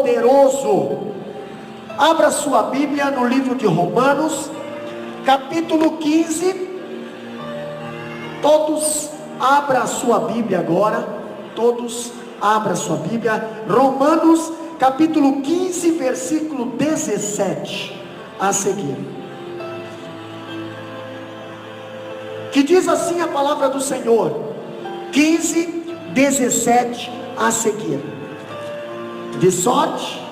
poderoso. Abra sua Bíblia no livro de Romanos, capítulo 15. Todos abra a sua Bíblia agora. Todos abra a sua Bíblia. Romanos, capítulo 15, versículo 17 a seguir. Que diz assim a palavra do Senhor. 15, 17 a seguir. De sorte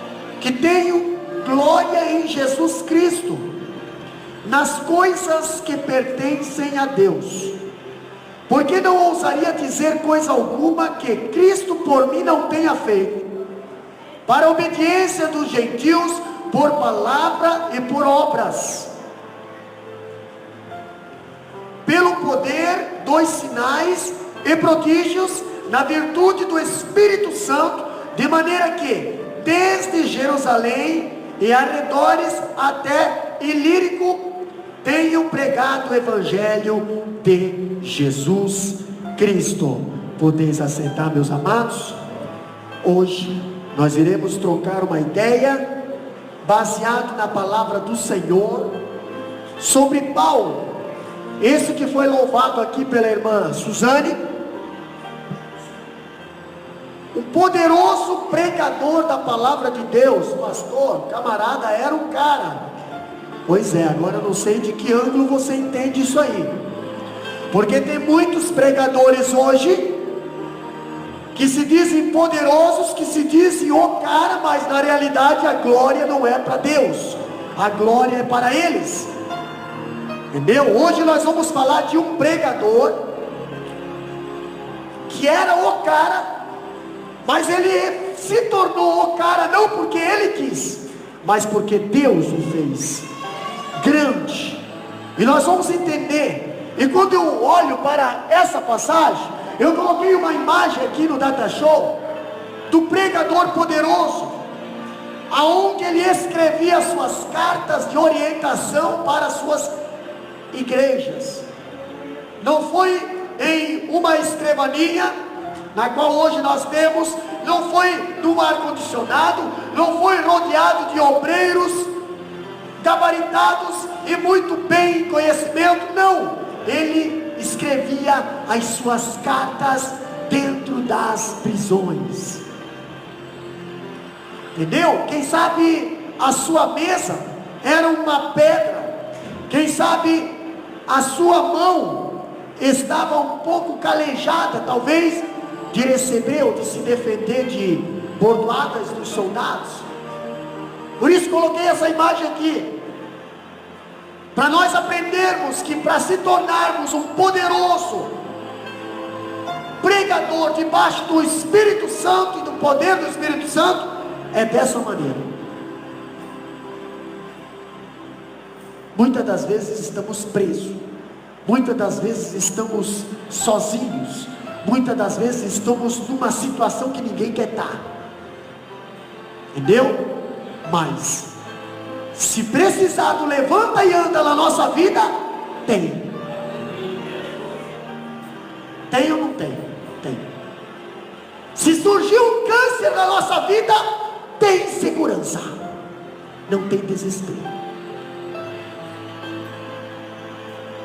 que tenho glória em Jesus Cristo, nas coisas que pertencem a Deus, porque não ousaria dizer coisa alguma que Cristo por mim não tenha feito, para a obediência dos gentios, por palavra e por obras, pelo poder dos sinais e prodígios, na virtude do Espírito Santo, de maneira que, desde Jerusalém e arredores até Ilírico, tenho pregado o Evangelho de Jesus Cristo. Podeis assentar, meus amados. Hoje nós iremos trocar uma ideia baseado na palavra do Senhor sobre Paulo, esse que foi louvado aqui pela irmã Suzane, um poderoso pregador da palavra de Deus. Pastor, camarada, era um cara. Pois é, agora eu não sei de que ângulo você entende isso aí, porque tem muitos pregadores hoje que se dizem poderosos, que se dizem o cara, mas na realidade a glória não é para Deus, a glória é para eles. Entendeu? Hoje nós vamos falar de um pregador que era o cara, mas ele se tornou o cara não porque ele quis, mas porque Deus o fez grande. E nós vamos entender. E quando eu olho para essa passagem, eu coloquei uma imagem aqui no Data Show do pregador poderoso, aonde ele escrevia suas cartas de orientação para as suas igrejas. Não foi em uma escrivaninha, na qual hoje nós temos, não foi num ar-condicionado, não foi rodeado de obreiros gabaritados e muito bem em conhecimento, não. Ele escrevia as suas cartas dentro das prisões. Entendeu? Quem sabe a sua mesa era uma pedra, quem sabe a sua mão estava um pouco calejada, talvez de receber ou de se defender de bordoadas dos soldados. Por isso coloquei essa imagem aqui, para nós aprendermos que para se tornarmos um poderoso pregador debaixo do Espírito Santo e do poder do Espírito Santo, é dessa maneira. Muitas das vezes estamos presos, muitas das vezes estamos sozinhos, muitas das vezes estamos numa situação que ninguém quer estar, entendeu? Mas se precisar do levanta e anda na nossa vida, tem ou não tem? Tem. Se surgir um câncer na nossa vida, tem segurança, não tem desespero.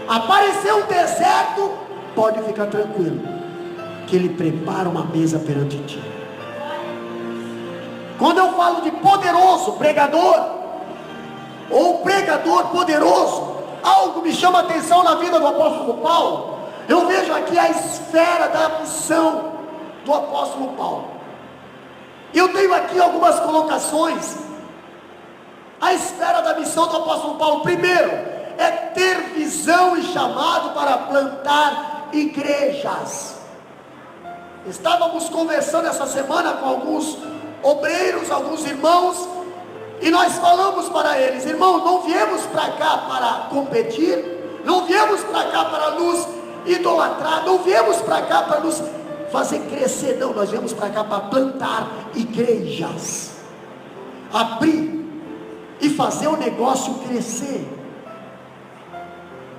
Apareceu um deserto, pode ficar tranquilo, que Ele prepara uma mesa perante ti. Quando eu falo de poderoso pregador, ou pregador poderoso, algo me chama a atenção na vida do apóstolo Paulo. Eu vejo aqui a esfera da missão do apóstolo Paulo. Eu tenho aqui algumas colocações. A esfera da missão do apóstolo Paulo, primeiro, é ter visão e chamado para plantar igrejas. Estávamos conversando essa semana com alguns obreiros, alguns irmãos, e nós falamos para eles: irmãos, não viemos para cá para competir, não viemos para cá para nos idolatrar, não viemos para cá para nos fazer crescer, não, nós viemos para cá para plantar igrejas, abrir e fazer o negócio crescer.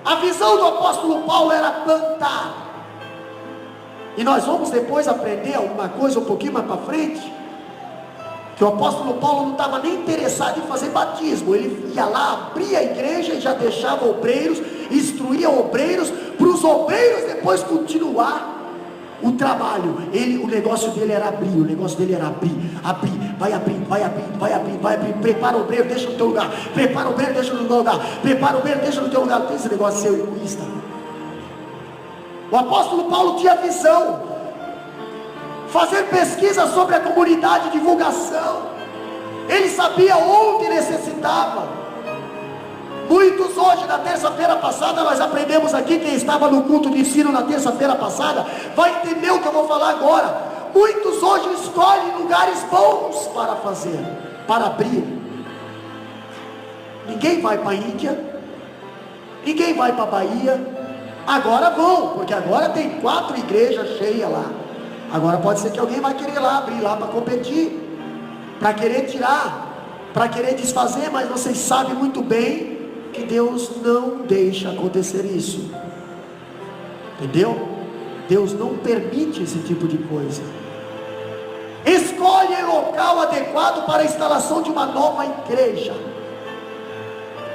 A visão do apóstolo Paulo era plantar, e nós vamos depois aprender alguma coisa um pouquinho mais para frente, que o apóstolo Paulo não estava nem interessado em fazer batismo. Ele ia lá, abria a igreja e já deixava obreiros, instruía obreiros, para os obreiros depois continuar o trabalho. O negócio dele era abrir, vai abrir, prepara o obreiro, deixa no teu lugar, prepara o obreiro, deixa no teu lugar, prepara o obreiro, deixa no teu lugar. Não tem esse negócio de ser egoísta. O apóstolo Paulo tinha visão, fazer pesquisa sobre a comunidade, divulgação. Ele sabia onde necessitava. Muitos hoje, na terça-feira passada, nós aprendemos aqui, quem estava no culto de ensino na terça-feira passada, vai entender o que eu vou falar agora. Muitos hoje escolhem lugares bons para fazer, para abrir. Ninguém vai para a Índia, ninguém vai para a Bahia. Agora vão, porque agora tem 4 igrejas cheias lá. Agora pode ser que alguém vai querer lá, abrir lá para competir, para querer tirar, para querer desfazer, mas vocês sabem muito bem que Deus não deixa acontecer isso, entendeu? Deus não permite esse tipo de coisa. Escolhe o local adequado para a instalação de uma nova igreja.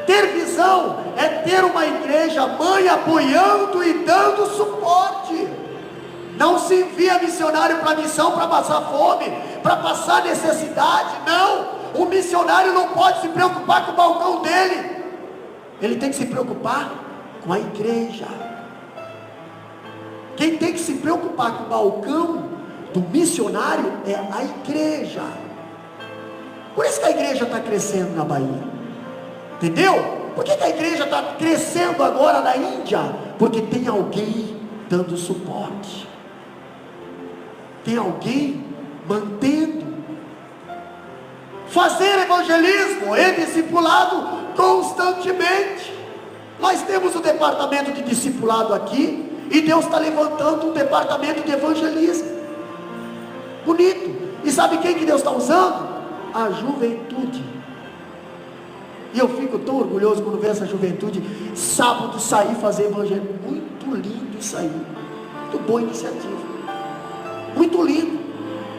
Ter visão é ter uma igreja mãe apoiando e dando suporte. Não se envia missionário para a missão para passar fome, para passar necessidade. Não, o missionário não pode se preocupar com o balcão dele. Ele tem que se preocupar com a igreja. Quem tem que se preocupar com o balcão do missionário é a igreja. Por isso que a igreja está crescendo na Bahia, entendeu? Por que a igreja está crescendo agora na Índia? Porque tem alguém dando suporte, tem alguém mantendo. Fazer evangelismo é discipulado constantemente. Nós temos o departamento de discipulado aqui, e Deus está levantando um departamento de evangelismo bonito. E sabe quem que Deus está usando? A juventude. E eu fico tão orgulhoso quando vejo essa juventude sábado sair fazer evangelismo. Muito lindo isso aí, muito boa iniciativa, muito lindo.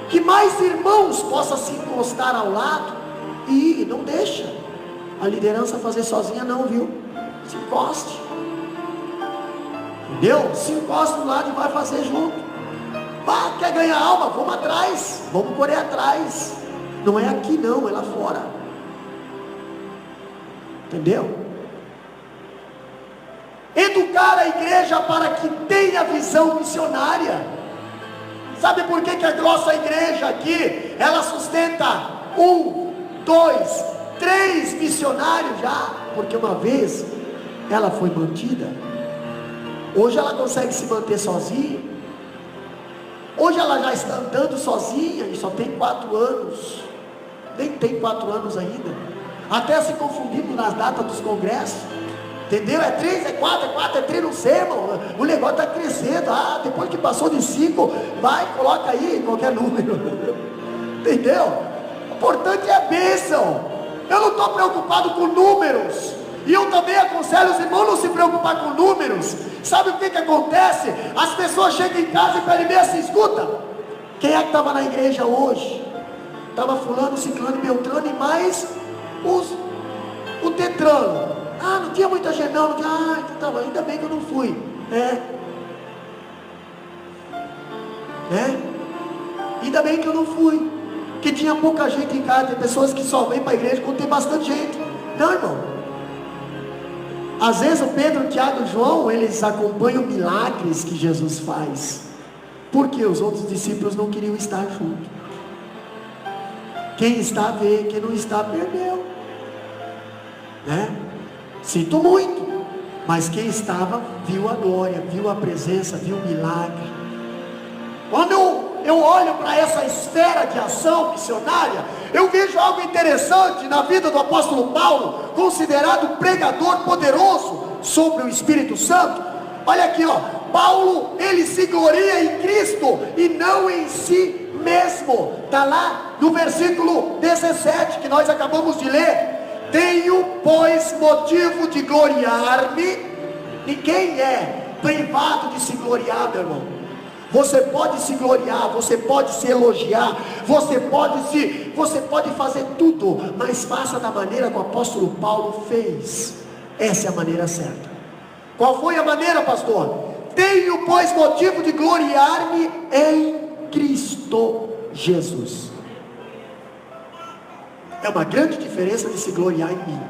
Que mais irmãos possam se encostar ao lado e não deixa a liderança fazer sozinha não, viu? Se encoste, entendeu? Se encoste do lado e vai fazer junto. Quer ganhar alma? Vamos atrás, vamos correr atrás. Não é aqui não, é lá fora, entendeu? Educar a igreja para que tenha visão missionária. Sabe por que a nossa igreja aqui, ela sustenta 1, 2, 3 missionários já? Porque uma vez ela foi mantida. Hoje ela consegue se manter sozinha. Hoje ela já está andando sozinha e só tem 4 anos. Nem tem 4 anos ainda. Até se confundindo nas datas dos congressos. Entendeu? É 3, é 4, é 4, é 3, não sei, irmão. O negócio está crescendo. Depois que passou de 5, vai, coloca aí qualquer número. Entendeu? O importante é a bênção. Eu não estou preocupado com números. E eu também aconselho os irmãos não se preocupar com números. Sabe o que acontece? As pessoas chegam em casa e pedem bem assim: escuta, quem é que estava na igreja hoje? Estava fulano, ciclano, beltrano e mais o tetrano. Não tinha muita gente não tinha. Então tá, ainda bem que eu não fui. Ainda bem que eu não fui, que tinha pouca gente em casa. Tem pessoas que só vêm para a igreja quando tem bastante gente. Não, irmão. Às vezes o Pedro, Tiago e João, eles acompanham milagres que Jesus faz, porque os outros discípulos não queriam estar junto. Quem está vê, quem não está perdeu, né? Sinto muito, mas quem estava viu a glória, viu a presença, viu o milagre. Quando eu olho para essa esfera de ação missionária, eu vejo algo interessante na vida do apóstolo Paulo, considerado pregador poderoso sobre o Espírito Santo. Olha aqui, Paulo, ele se gloria em Cristo e não em si mesmo. Está lá no versículo 17 que nós acabamos de ler. Tenho, pois, motivo de gloriar-me. Ninguém é privado de se gloriar, meu irmão. Você pode se gloriar, você pode se elogiar, você pode fazer tudo, mas faça da maneira que o apóstolo Paulo fez. Essa é a maneira certa. Qual foi a maneira, pastor? Tenho, pois, motivo de gloriar-me em Cristo Jesus. É uma grande diferença de se gloriar em mim.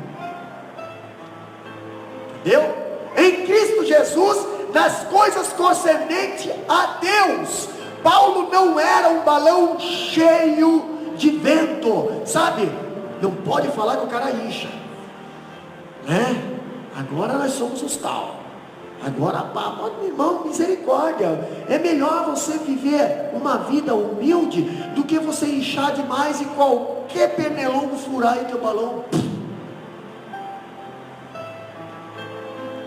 Entendeu? Em Cristo Jesus, nas coisas concernentes a Deus. Paulo não era um balão cheio de vento, sabe? Não pode falar que o cara incha, né? Agora nós somos os tal. Agora, irmão, misericórdia. É melhor você viver uma vida humilde do que você inchar demais e qualquer pernilongo furar em teu balão.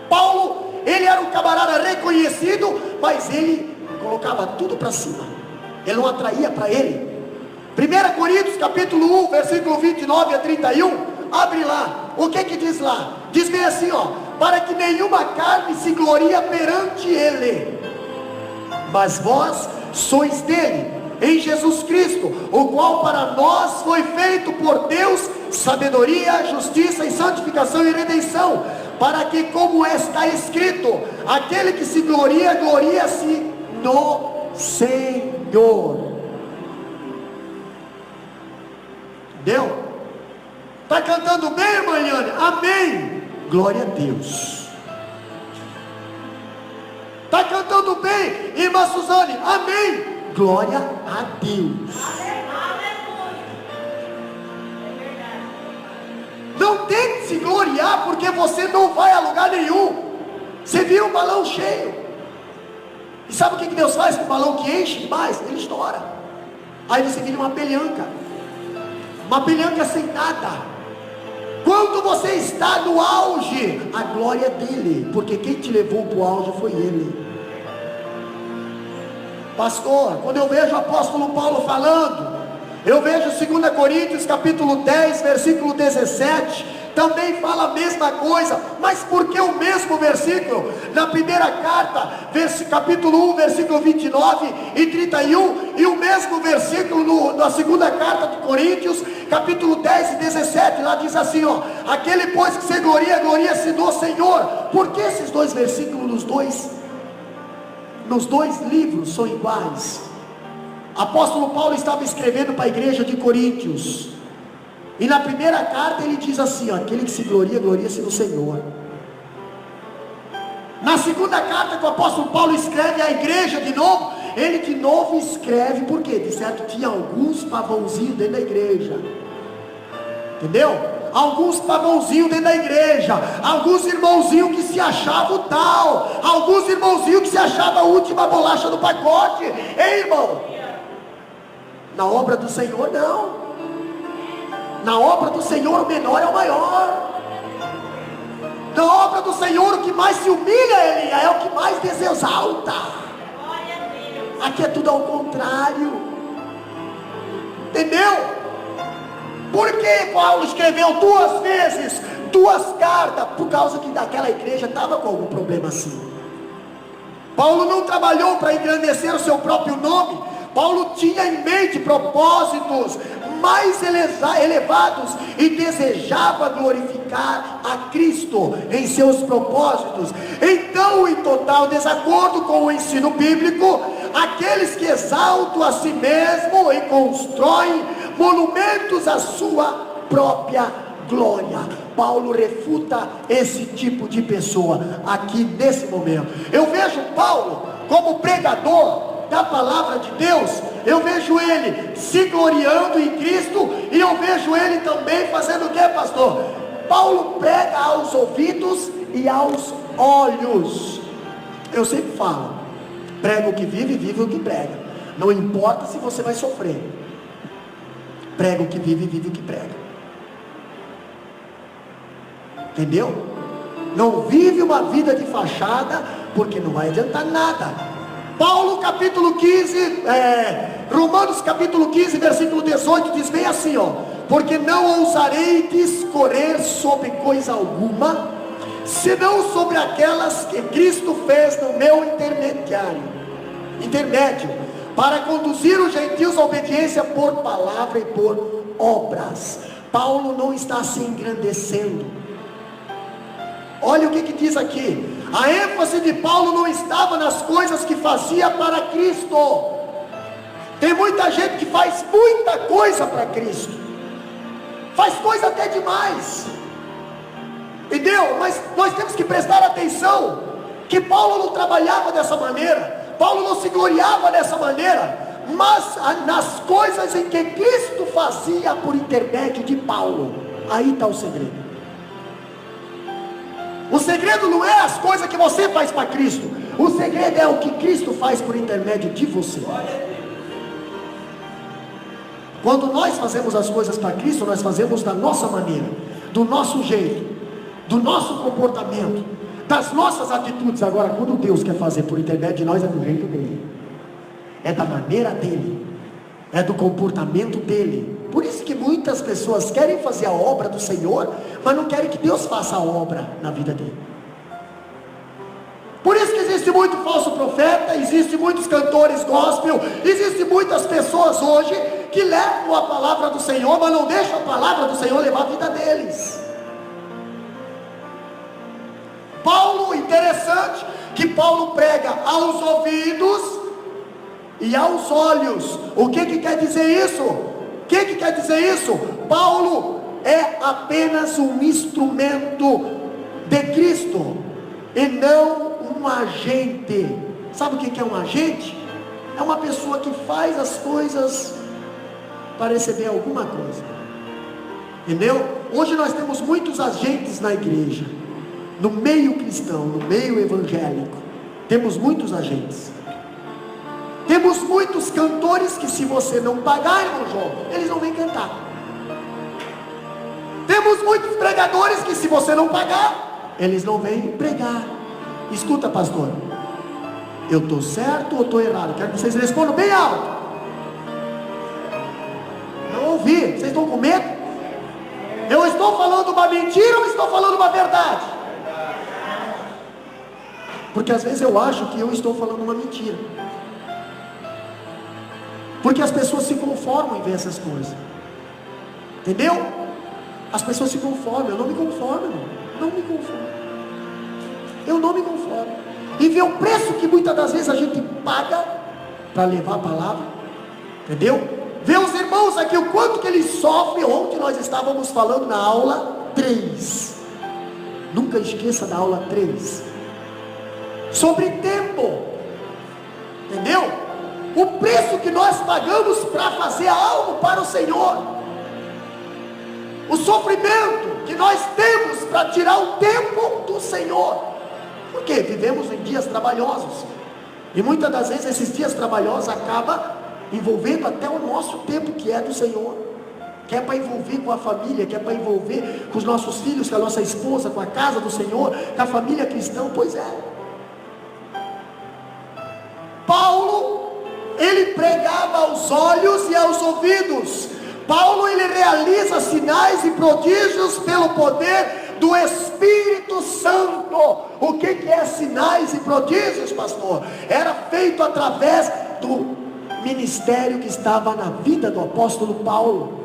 Paulo, ele era um camarada reconhecido, mas ele colocava tudo para cima. Ele não atraía para ele. 1 Coríntios capítulo 1, versículo 29 a 31. Abre lá. O que diz lá? Diz bem assim, ó: para que nenhuma carne se glorie perante ele, mas vós sois dele, em Jesus Cristo, o qual para nós foi feito por Deus sabedoria, justiça e santificação e redenção, para que, como está escrito, aquele que se gloria, gloria-se no Senhor. Entendeu? Está cantando bem, irmã Yane? Amém. Glória a Deus. Está cantando bem, irmã Suzane? Amém. Glória a Deus. Não tente se gloriar, porque você não vai a lugar nenhum. Você vira um balão cheio. E sabe o que Deus faz com o balão que enche demais? Ele estoura. Aí você vira uma pelhanca. Uma pelhanca sem nada. Quando você está no auge, a glória é dele, porque quem te levou para o auge foi ele. Pastor, quando eu vejo o apóstolo Paulo falando, eu vejo 2 Coríntios capítulo 10, versículo 17, também fala a mesma coisa. Mas por que o mesmo versículo? Na primeira carta, capítulo 1, versículo 29 e 31, e o mesmo versículo na segunda carta de Coríntios, capítulo 10 e 17, lá diz assim, ó: aquele pois que se gloria, gloria-se no Senhor. Por que esses dois versículos nos dois livros são iguais? Apóstolo Paulo estava escrevendo para a igreja de Coríntios, e na primeira carta ele diz assim, ó: aquele que se gloria, gloria-se no Senhor. Na segunda carta que o apóstolo Paulo escreve à igreja de novo, ele de novo escreve, porque de certo tinha alguns pavãozinhos dentro da igreja, entendeu? Alguns pavãozinhos dentro da igreja, alguns irmãozinhos que se achavam tal, alguns irmãozinhos que se achavam a última bolacha do pacote. Ei, irmão, na obra do Senhor não. Na obra do Senhor o menor é o maior. Na obra do Senhor o que mais se humilha ele é o que mais desexalta. Aqui é tudo ao contrário. Entendeu? Por que Paulo escreveu 2 vezes 2 cartas? Por causa que daquela igreja estava com algum problema assim. Paulo não trabalhou para engrandecer o seu próprio nome. Paulo tinha em mente propósitos mais elevados e desejava glorificar a Cristo em seus propósitos. Então, em total desacordo com o ensino bíblico, aqueles que exaltam a si mesmo e constroem monumentos à sua própria glória. Paulo refuta esse tipo de pessoa aqui nesse momento. Eu vejo Paulo como pregador da palavra de Deus. Eu vejo ele se gloriando em Cristo, e eu vejo ele também fazendo o que, pastor? Paulo prega aos ouvidos e aos olhos. Eu sempre falo: prega o que vive, vive o que prega. Não importa se você vai sofrer. Prega o que vive, vive o que prega. Entendeu? Não vive uma vida de fachada, porque não vai adiantar nada. Paulo capítulo 15, Romanos capítulo 15, versículo 18, diz bem assim, ó: porque não ousarei discorrer sobre coisa alguma, senão sobre aquelas que Cristo fez no meu intermediário. intermédio, para conduzir os gentios à obediência por palavra e por obras. Paulo não está se engrandecendo. Olha o que diz aqui. A ênfase de Paulo não estava nas coisas que fazia para Cristo. Tem muita gente que faz muita coisa para Cristo, faz coisa até demais, entendeu? Mas nós temos que prestar atenção que Paulo não trabalhava dessa maneira, Paulo não se gloriava dessa maneira, mas nas coisas em que Cristo fazia por intermédio de Paulo. Aí está o segredo. O segredo não é as coisas que você faz para Cristo, o segredo é o que Cristo faz por intermédio de você. Quando nós fazemos as coisas para Cristo, nós fazemos da nossa maneira, do nosso jeito, do nosso comportamento, das nossas atitudes. Agora, quando Deus quer fazer por intermédio de nós, é do jeito dele, é da maneira dele, é do comportamento dele. Por isso que muitas pessoas querem fazer a obra do Senhor, mas não querem que Deus faça a obra na vida dele. Por isso que existe muito falso profeta, existe muitos cantores gospel, existe muitas pessoas hoje que levam a palavra do Senhor, mas não deixam a palavra do Senhor levar a vida deles. Paulo, interessante que Paulo prega aos ouvidos e aos olhos. O que quer dizer isso? O que quer dizer isso? Paulo é apenas um instrumento de Cristo e não um agente. Sabe o que é um agente? É uma pessoa que faz as coisas para receber alguma coisa, entendeu? Hoje nós temos muitos agentes na igreja, no meio cristão, no meio evangélico, temos muitos agentes. Temos muitos cantores que, se você não pagar, irmão João, eles não vêm cantar. Temos muitos pregadores que, se você não pagar, eles não vêm pregar. Escuta, pastor, eu estou certo ou estou errado? Quero que vocês respondam bem alto. Não ouvi, vocês estão com medo? Eu estou falando uma mentira ou estou falando uma verdade? Porque às vezes eu acho que eu estou falando uma mentira, porque as pessoas se conformam em ver essas coisas, entendeu? As pessoas se conformam. Eu não me conformo, irmão. Não me conformo. Eu não me conformo. E ver o preço que muitas das vezes a gente paga para levar a palavra, entendeu? Ver os irmãos aqui, o quanto que eles sofrem. Ontem nós estávamos falando na aula 3, nunca esqueça da aula 3, sobre tempo, entendeu? O preço que nós pagamos para fazer algo para o Senhor, o sofrimento que nós temos para tirar o tempo do Senhor, porque vivemos em dias trabalhosos, e muitas das vezes esses dias trabalhosos acabam envolvendo até o nosso tempo que é do Senhor, que é para envolver com a família, que é para envolver com os nossos filhos, com a nossa esposa, com a casa do Senhor, com a família cristã. Pois é, Paulo, ele pregava aos olhos e aos ouvidos. Paulo, ele realiza sinais e prodígios pelo poder do Espírito Santo. O que é sinais e prodígios, pastor? Era feito através do ministério que estava na vida do apóstolo Paulo.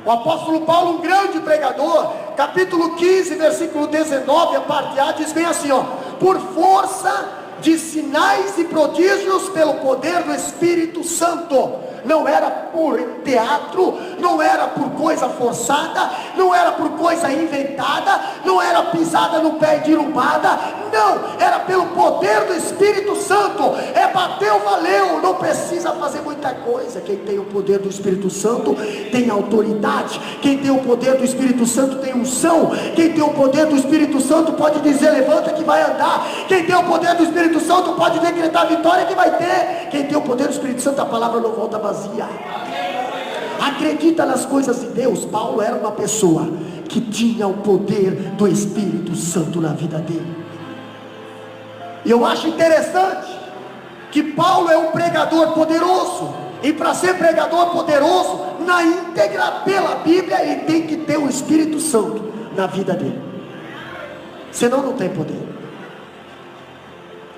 O apóstolo Paulo, um grande pregador, capítulo 15, versículo 19, a parte A, diz bem assim, ó: por força de sinais e prodígios pelo poder do Espírito Santo. Não era por teatro, não era por coisa forçada, não era por coisa inventada, não era pisada no pé de irumbada, não, era pelo poder do Espírito Santo. É bateu, valeu, não precisa fazer muita coisa. Quem tem o poder do Espírito Santo tem autoridade. Quem tem o poder do Espírito Santo tem unção. Quem tem o poder do Espírito Santo pode dizer levanta que vai andar. Quem tem o poder do Espírito Santo pode decretar a vitória que vai ter. Quem tem o poder do Espírito Santo, a palavra não volta vazia. Acredita nas coisas de Deus. Paulo era uma pessoa que tinha o poder do Espírito Santo na vida dele. E eu acho interessante que Paulo é um pregador poderoso, e para ser pregador poderoso na íntegra pela Bíblia, ele tem que ter o Espírito Santo na vida dele, senão não tem poder.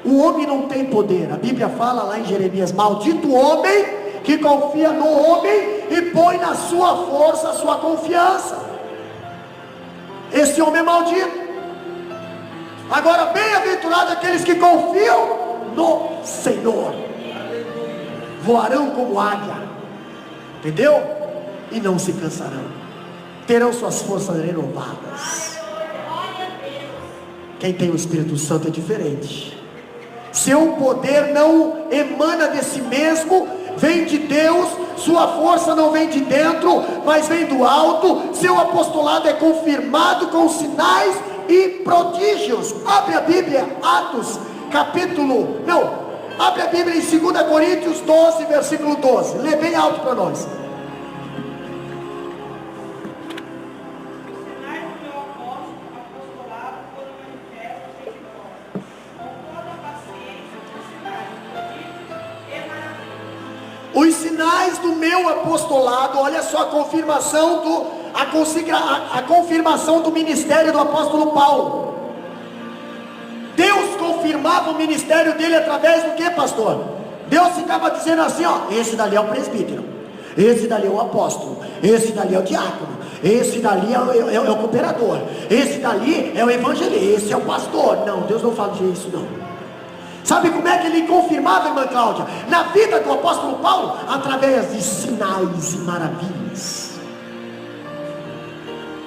O homem não tem poder. A Bíblia fala lá em Jeremias: maldito o homem que confia no homem e põe na sua força a sua confiança. Esse homem é maldito. Agora, bem-aventurado aqueles que confiam no Senhor, voarão como águia, entendeu? E não se cansarão, terão suas forças renovadas. Quem tem o Espírito Santo é diferente. Seu poder não emana de si mesmo, vem de Deus. Sua força não vem de dentro, mas vem do alto. Seu apostolado é confirmado com sinais e prodígios. Abre a Bíblia, Atos capítulo, abre a Bíblia em 2 Coríntios 12, versículo 12. Lê bem alto para nós. Os sinais do meu apostolado, olha só a confirmação do ministério do apóstolo Paulo. Deus confirmava o ministério dele através do que, pastor? Deus ficava dizendo assim, esse dali é o presbítero, esse dali é o apóstolo, esse dali é o diácono, esse dali é o cooperador, esse dali é o evangelista, esse é o pastor. Não, Deus não fala disso não. Sabe como é que ele confirmava, irmã Cláudia? Na vida do apóstolo Paulo, através de sinais e maravilhas.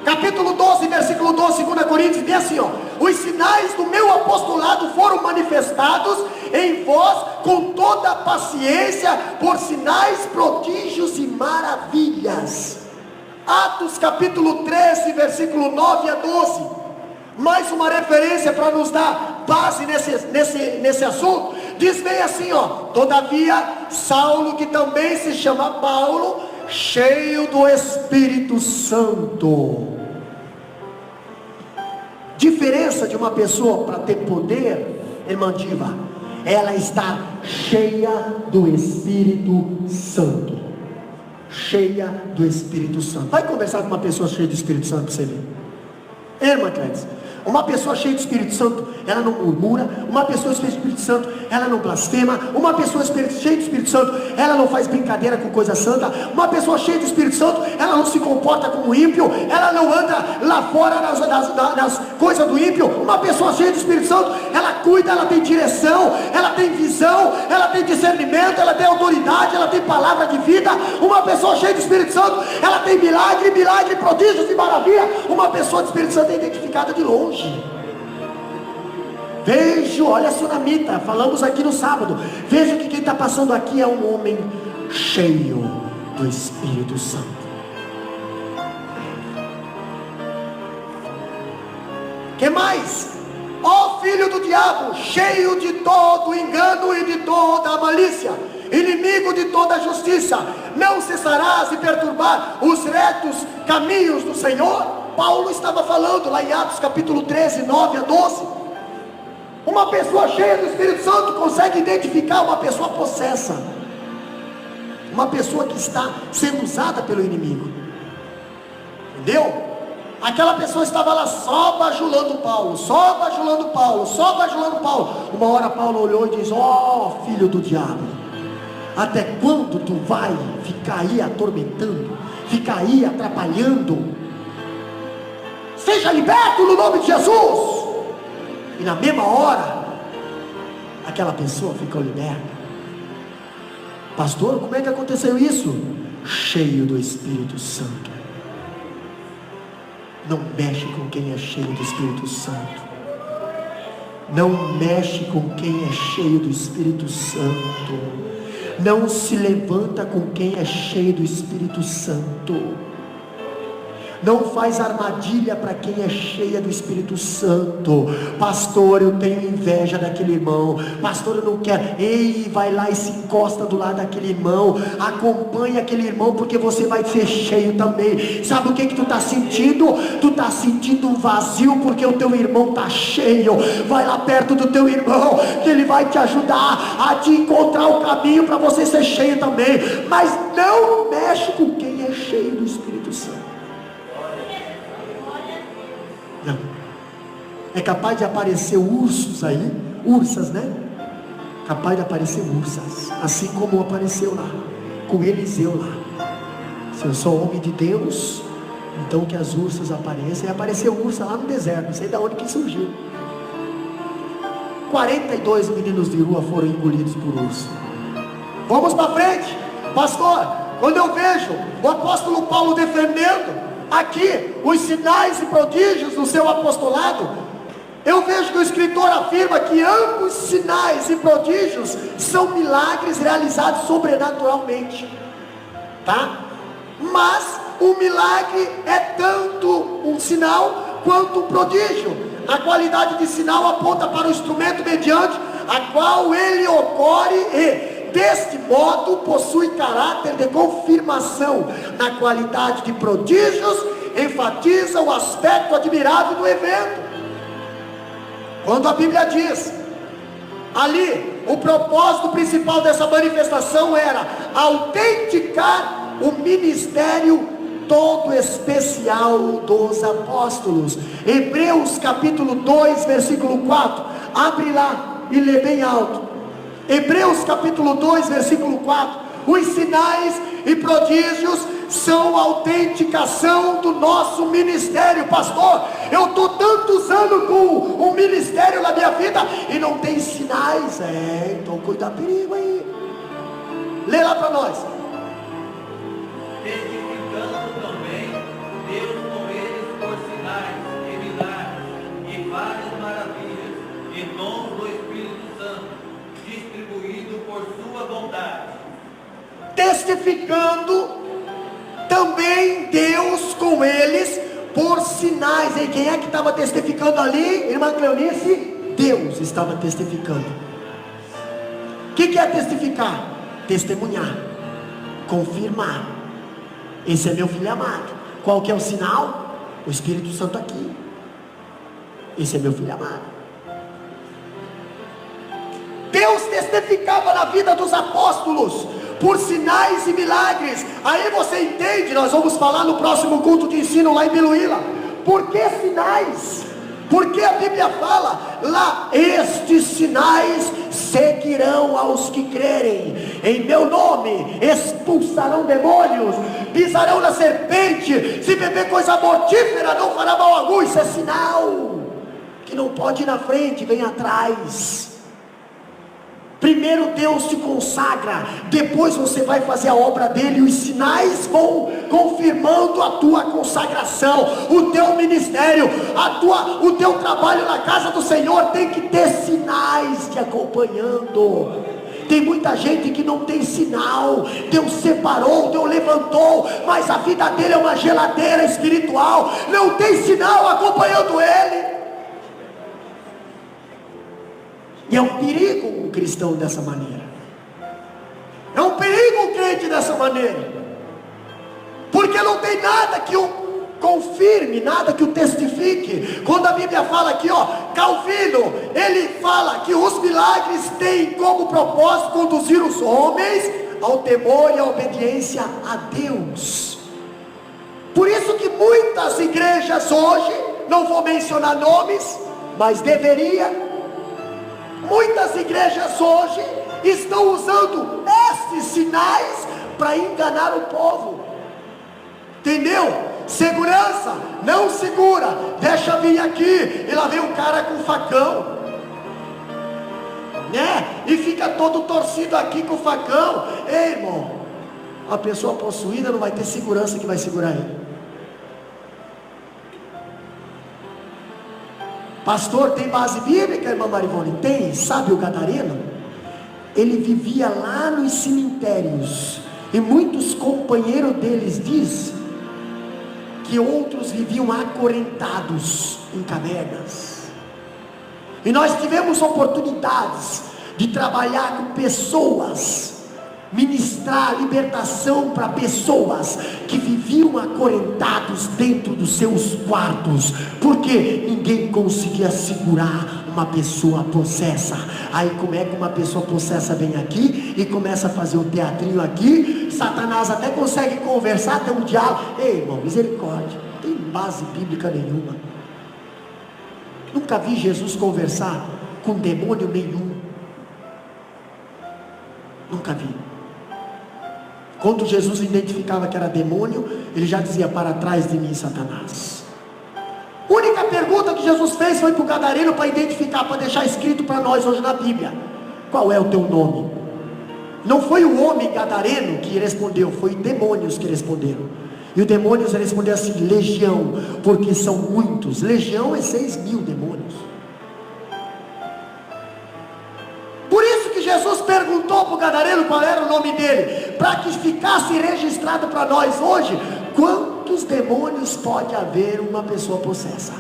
Capítulo 12, versículo 12, 2 Coríntios, diz assim, os sinais do meu apostolado foram manifestados em vós com toda a paciência, por sinais, prodígios e maravilhas. Atos capítulo 13, versículo 9 a 12. Mais uma referência para nos dar base nesse assunto. Diz bem assim, todavia Saulo, que também se chama Paulo, cheio do Espírito Santo. Diferença de uma pessoa para ter poder, irmã Diva, ela está cheia do Espírito Santo. Cheia do Espírito Santo. Vai conversar com uma pessoa cheia do Espírito Santo para você ver. Irmã Clédis, uma pessoa cheia do Espírito Santo, ela não murmura. Uma pessoa cheia do Espírito Santo, ela não blasfema. Uma pessoa cheia do Espírito Santo, ela não faz brincadeira com coisa santa. Uma pessoa cheia do Espírito Santo, ela não se comporta como ímpio. Ela não anda lá fora das coisas do ímpio. Uma pessoa cheia do Espírito Santo, ela cuida, ela tem direção, ela tem visão, ela tem discernimento, ela tem autoridade, ela tem palavra de vida. Uma pessoa cheia do Espírito Santo, ela tem milagre, prodígios e maravilha. Uma pessoa do Espírito Santo é identificada de longe. Vejo, olha a sunamita, falamos aqui no sábado. Veja que quem está passando aqui é um homem cheio do Espírito Santo. Que mais? Ó filho do diabo, cheio de todo engano e de toda malícia, inimigo de toda justiça, não cessarás de perturbar os retos caminhos do Senhor. Paulo estava falando lá em Atos capítulo 13, 9 a 12. Uma pessoa cheia do Espírito Santo consegue identificar uma pessoa possessa, uma pessoa que está sendo usada pelo inimigo, entendeu? Aquela pessoa estava lá só bajulando Paulo, só bajulando Paulo, só bajulando Paulo. Uma hora Paulo olhou e disse: filho do diabo, até quando tu vai ficar aí atormentando, ficar aí atrapalhando? Seja liberto no nome de Jesus. E na mesma hora, aquela pessoa ficou liberta. Pastor, como é que aconteceu isso? Cheio do Espírito Santo. Não mexe com quem é cheio do Espírito Santo. Não mexe com quem é cheio do Espírito Santo. Não se levanta com quem é cheio do Espírito Santo. Não faz armadilha para quem é cheia do Espírito Santo. Pastor, eu tenho inveja daquele irmão. Pastor, eu não quero. Ei, vai lá e se encosta do lado daquele irmão. Acompanha aquele irmão, porque você vai ser cheio também. Sabe o que tu está sentindo? Tu está sentindo um vazio porque o teu irmão está cheio. Vai lá perto do teu irmão, que ele vai te ajudar a te encontrar o caminho para você ser cheio também. Mas não mexe com quem é cheio do Espírito Santo. Não. É capaz de aparecer ursos aí, ursas, né? Capaz de aparecer ursas, assim como apareceu lá, com Eliseu lá. Se eu sou homem de Deus, então que as ursas apareçam. E apareceu ursa lá no deserto, não sei de onde que surgiu. 42 meninos de rua foram engolidos por urso. Vamos para frente, pastor. Quando eu vejo o apóstolo Paulo defendendo aqui os sinais e prodígios do seu apostolado, eu vejo que o escritor afirma que ambos sinais e prodígios são milagres realizados sobrenaturalmente, tá? Mas o milagre é tanto um sinal quanto um prodígio. A qualidade de sinal aponta para o instrumento mediante a qual ele ocorre e, deste modo, possui caráter de confirmação. Na qualidade de prodígios, enfatiza o aspecto admirável do evento. Quando a Bíblia diz ali, o propósito principal dessa manifestação era autenticar o ministério todo especial dos apóstolos. Hebreus capítulo 2 versículo 4, abre lá e lê bem alto. Hebreus capítulo 2 versículo 4: os sinais e prodígios são a autenticação do nosso ministério. Pastor, eu estou tantos anos com o ministério na minha vida e não tem sinais. Então cuida perigo aí. Lê lá para nós. Testificando também Deus com eles por sinais e milagres e várias maravilhas e dons do Espírito Santo, distribuído por sua vontade. Testificando também Deus com eles por sinais. E quem é que estava testificando ali, irmã Cleonice? Deus estava testificando. O que é testificar? Testemunhar, confirmar. Esse é meu filho amado. Qual que é o sinal? O Espírito Santo aqui. Esse é meu filho amado. Deus testificava na vida dos apóstolos por sinais e milagres. Aí você entende, nós vamos falar no próximo culto de ensino lá em Biluíla. Por que sinais? Porque a Bíblia fala lá: estes sinais seguirão aos que crerem. Em meu nome expulsarão demônios, pisarão na serpente, se beber coisa mortífera não fará mal algum. Isso é sinal que não pode ir na frente, vem atrás. Primeiro Deus te consagra, depois você vai fazer a obra dele, e os sinais vão confirmando a tua consagração, o teu ministério, o teu trabalho na casa do Senhor tem que ter sinais te acompanhando. Tem muita gente que não tem sinal. Deus separou, Deus levantou, mas a vida dele é uma geladeira espiritual, não tem sinal acompanhando ele. E é um perigo um cristão dessa maneira. É um perigo um crente dessa maneira. Porque não tem nada que o confirme, nada que o testifique. Quando a Bíblia fala aqui, Calvino, ele fala que os milagres têm como propósito conduzir os homens ao temor e à obediência a Deus. Por isso que muitas igrejas hoje, não vou mencionar nomes, mas deveria. Muitas igrejas hoje estão usando estes sinais para enganar o povo. Entendeu? Segurança, não segura, deixa vir aqui. E lá vem um cara com facão, né? E fica todo torcido aqui com o facão. Ei, irmão, a pessoa possuída não vai ter segurança que vai segurar ele. Pastor, tem base bíblica, irmã Marivone? Tem. Sabe o gadareno? Ele vivia lá nos cemitérios, e muitos companheiros deles diz que outros viviam acorrentados em cavernas. E nós tivemos oportunidades de trabalhar com pessoas, ministrar libertação para pessoas que viviam acorrentados dentro dos seus quartos, porque ninguém conseguia segurar uma pessoa possessa. Aí como é que uma pessoa possessa vem aqui e começa a fazer um teatrinho aqui? Satanás até consegue conversar, tem um diálogo. Ei, irmão, misericórdia, não tem base bíblica nenhuma. Nunca vi Jesus conversar com demônio nenhum. Nunca vi. Quando Jesus identificava que era demônio, ele já dizia: para trás de mim, Satanás. A única pergunta que Jesus fez foi para o gadareno, para identificar, para deixar escrito para nós hoje na Bíblia: qual é o teu nome? Não foi o homem gadareno que respondeu, foi demônios que responderam. E os demônios responderam assim: legião, porque são muitos. Legião é 6.000 demônios. Por isso que Jesus perguntou para o gadareno qual era o nome dele, para que ficasse registrado para nós hoje quantos demônios pode haver uma pessoa possessa.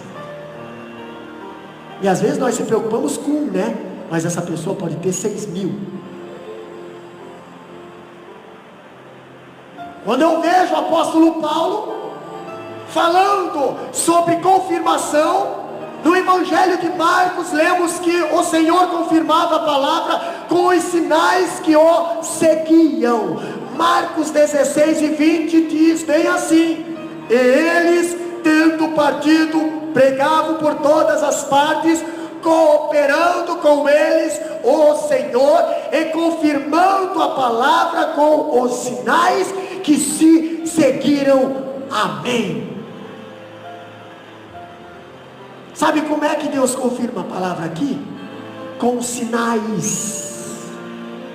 E às vezes nós se preocupamos com um, né? Mas essa pessoa pode ter 6.000. Quando eu vejo o apóstolo Paulo falando sobre confirmação, no Evangelho de Marcos, lemos que o Senhor confirmava a palavra com os sinais que o seguiam. Marcos 16:20 diz bem assim: e eles, tendo partido, pregavam por todas as partes, cooperando com eles o Senhor e confirmando a palavra com os sinais que se seguiram. Amém. Sabe como é que Deus confirma a palavra aqui? Com sinais.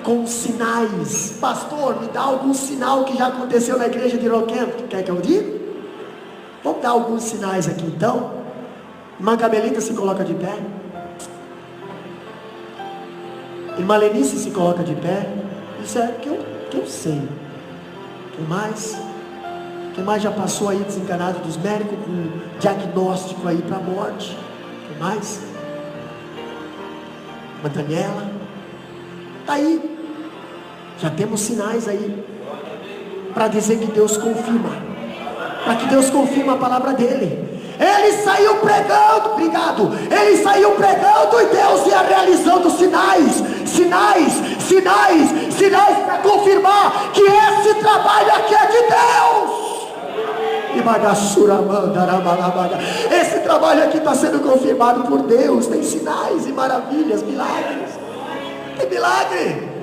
Com sinais. Pastor, me dá algum sinal que já aconteceu na igreja de Roquempo. Quer que eu diga? Vamos dar alguns sinais aqui então. Irmã Gabelinda se coloca de pé. Irmã Lenice se coloca de pé. Isso é que eu sei. Quem mais? Quem mais já passou aí desenganado dos médicos com diagnóstico aí para a morte? Quem mais? Irmã Daniela. Está aí. Já temos sinais aí para dizer que Deus confirma. Para que Deus confirma a palavra dele. Ele saiu pregando, obrigado. Ele saiu pregando e Deus ia realizando sinais para confirmar que esse trabalho aqui é de Deus. Esse trabalho aqui está sendo confirmado por Deus. Tem sinais e maravilhas, milagres. Tem milagre.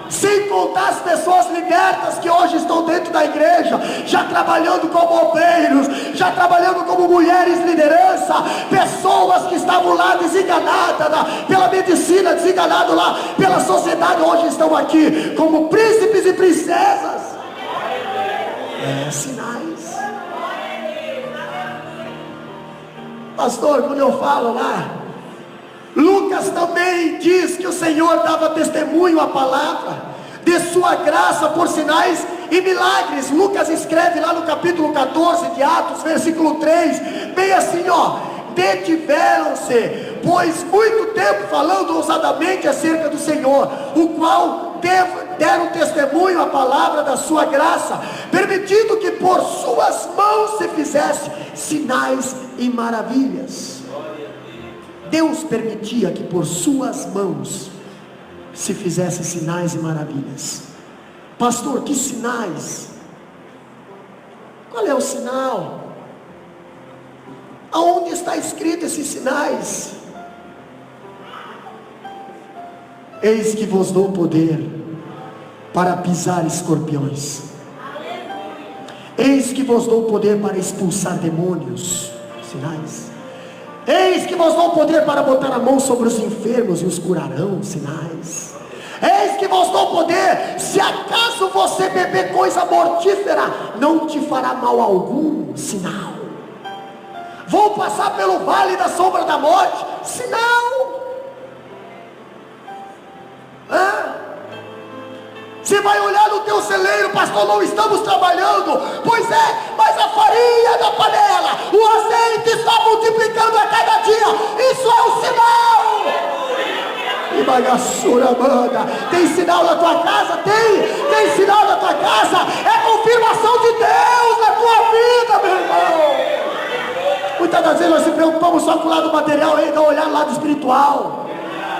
Sem contar as pessoas libertas que hoje estão dentro da igreja, já trabalhando como obreiros, já trabalhando como mulheres liderança, pessoas que estavam lá desenganadas pela medicina, desenganadas lá pela sociedade, hoje estão aqui como príncipes e princesas. Sinais. Pastor, quando eu falo lá, Lucas também diz que o Senhor dava testemunho à palavra de sua graça por sinais e milagres. Lucas escreve lá no capítulo 14 de Atos, versículo 3, bem assim, detiveram-se, pois muito tempo falando ousadamente acerca do Senhor, o qual deram testemunho à palavra da sua graça, permitindo que por suas mãos se fizesse sinais e maravilhas. Deus permitia que por suas mãos se fizesse sinais e maravilhas. Pastor, que sinais? Qual é o sinal? Aonde está escrito esses sinais? Eis que vos dou poder para pisar escorpiões. Eis que vos dou poder para expulsar demônios. Sinais. Eis que vos dou poder para botar a mão sobre os enfermos e os curarão. Sinais. Eis que vos dou poder, se acaso você beber coisa mortífera, não te fará mal algum. Sinal. Vou passar pelo vale da sombra da morte. Sinal. Você vai olhar no teu celeiro, pastor, não estamos trabalhando. Pois é, mas a farinha da panela, o azeite está multiplicando a cada dia. Isso é um sinal. E bagaçura, manda. Tem sinal na tua casa? Tem sinal na tua casa? É confirmação de Deus na tua vida, meu irmão. Muitas das vezes nós se preocupamos só com o lado material, aí dá um olhar no lado espiritual.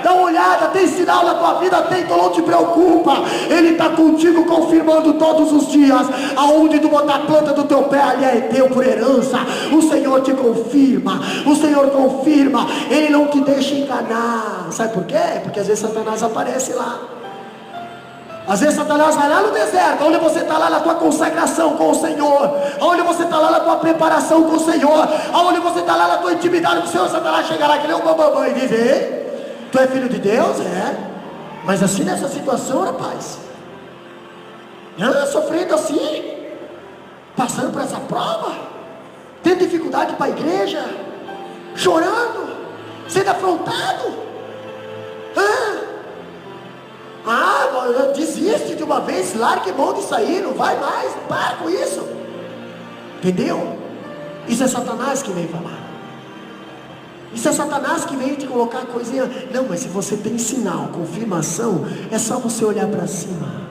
dá uma olhada, tem sinal na tua vida, tem, então não te preocupa. Ele está contigo confirmando todos os dias. Aonde tu botar a planta do teu pé, ali é teu por herança. O Senhor te confirma, o Senhor confirma, Ele não te deixa enganar. Sabe por quê? Porque às vezes Satanás aparece lá. Às vezes Satanás vai lá no deserto, onde você está lá na tua consagração com o Senhor, onde você está lá na tua preparação com o Senhor, onde você está lá na tua intimidade com o Senhor. Satanás chega lá que nem um bambambam e diz: ei, tu é filho de Deus? É, mas assim nessa situação, rapaz, sofrendo assim, passando por essa prova, tendo dificuldade para a igreja, chorando, sendo afrontado. Desiste de uma vez, largue mão disso aí, não vai mais, para com isso. Entendeu? Isso é Satanás que vem falar. Isso é Satanás que vem te colocar coisinha. Não, mas se você tem sinal, confirmação, é só você olhar para cima.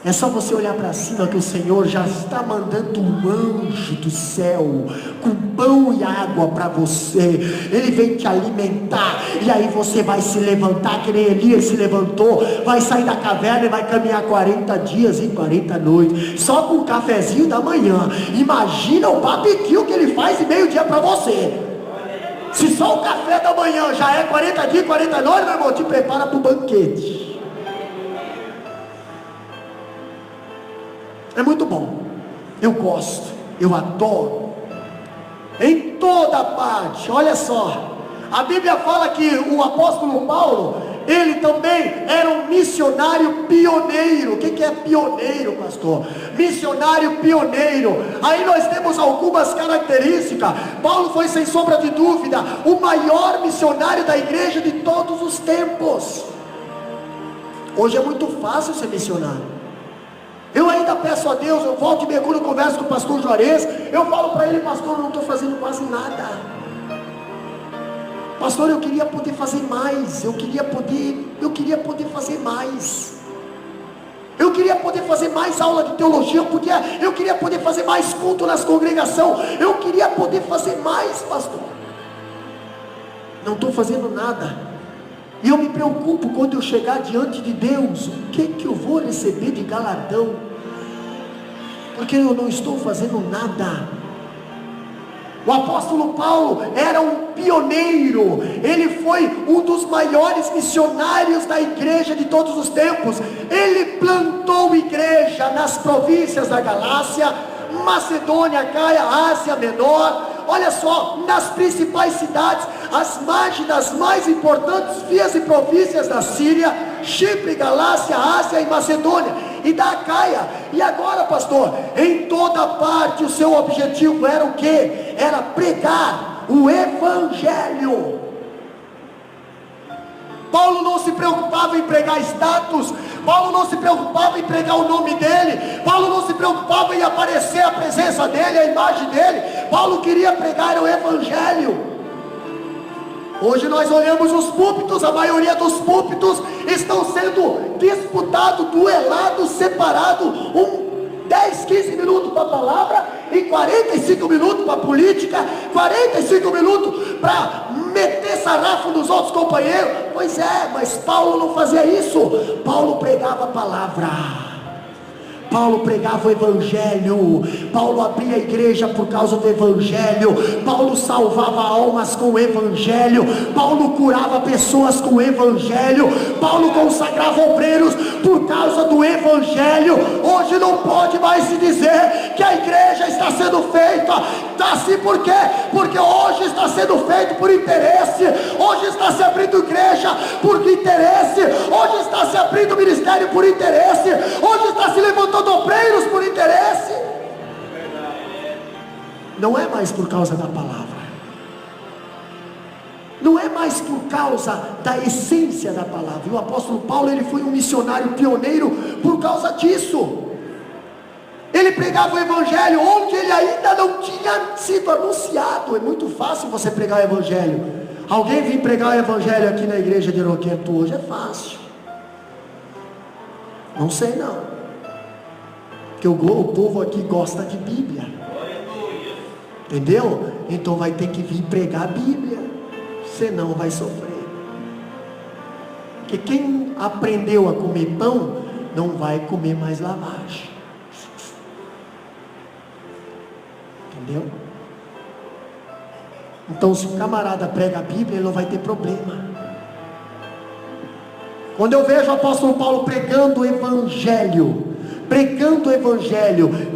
É só você olhar para cima que o Senhor já está mandando um anjo do céu com pão e água para você. Ele vem te alimentar, e aí você vai se levantar que nem Elias se levantou, vai sair da caverna e vai caminhar 40 dias e 40 noites, só com um cafezinho da manhã. Imagina o barbecue que ele faz em meio-dia para você. Se só o café da manhã já é 40 dias e 40 noites, meu irmão, te prepara para o banquete. É muito bom, eu gosto, eu adoro, em toda parte. Olha só, a Bíblia fala que o apóstolo Paulo, ele também era um missionário pioneiro. O que é pioneiro, pastor? Missionário pioneiro. Aí nós temos algumas características. Paulo foi, sem sombra de dúvida, o maior missionário da igreja de todos os tempos. Hoje é muito fácil ser missionário. Eu ainda peço a Deus, eu volto e mergulho, converso com o pastor Juarez, eu falo para ele: pastor, eu não estou fazendo quase nada. Pastor, eu queria poder fazer mais, eu queria poder fazer mais. Eu queria poder fazer mais aula de teologia, eu queria poder fazer mais culto nas congregações, eu queria poder fazer mais, pastor. Não estou fazendo nada. E eu me preocupo quando eu chegar diante de Deus, o que eu vou receber de galardão? Porque eu não estou fazendo nada. O apóstolo Paulo era um pioneiro, ele foi um dos maiores missionários da igreja de todos os tempos. Ele plantou igreja nas províncias da Galácia, Macedônia, Caia, Ásia Menor. Olha só, nas principais cidades, as margens das mais importantes vias e províncias da Síria, Chipre, Galácia, Ásia e Macedônia, e da Acaia. E agora, pastor, em toda parte o seu objetivo era o quê? Era pregar o Evangelho. Paulo não se preocupava em pregar status, Paulo não se preocupava em pregar o nome dele, Paulo não se preocupava em aparecer a presença dele, a imagem dele. Paulo queria pregar o Evangelho. Hoje nós olhamos os púlpitos, a maioria dos púlpitos estão sendo disputados, duelados, separados, 10, 15 minutos para a palavra e 45 minutos para a política, 45 minutos para meter sarrafo nos outros companheiros. Pois é, mas Paulo não fazia isso. Paulo pregava a palavra, Paulo pregava o Evangelho, Paulo abria a igreja por causa do Evangelho, Paulo salvava almas com o Evangelho, Paulo curava pessoas com o Evangelho, Paulo consagrava obreiros por causa do Evangelho. Hoje não pode mais se dizer que a igreja está sendo feita assim. Por quê? Porque hoje está sendo feito por interesse, hoje está se abrindo igreja por interesse, hoje está se abrindo ministério por interesse, hoje está se levantando obreiros por interesse. Não é mais por causa da palavra, não é mais por causa da essência da palavra. E o apóstolo Paulo, ele foi um missionário pioneiro por causa disso. Ele pregava o Evangelho onde ele ainda não tinha sido anunciado. É muito fácil você pregar o Evangelho. Alguém vir pregar o Evangelho aqui na igreja de Aroquento hoje é fácil? Não sei não, porque o povo aqui gosta de Bíblia, entendeu? Então vai ter que vir pregar a Bíblia. você não vai sofrer. Porque quem aprendeu a comer pão, não vai comer mais lavagem. Entendeu? Então, se o camarada prega a Bíblia, ele não vai ter problema. Quando eu vejo o apóstolo Paulo pregando o Evangelho,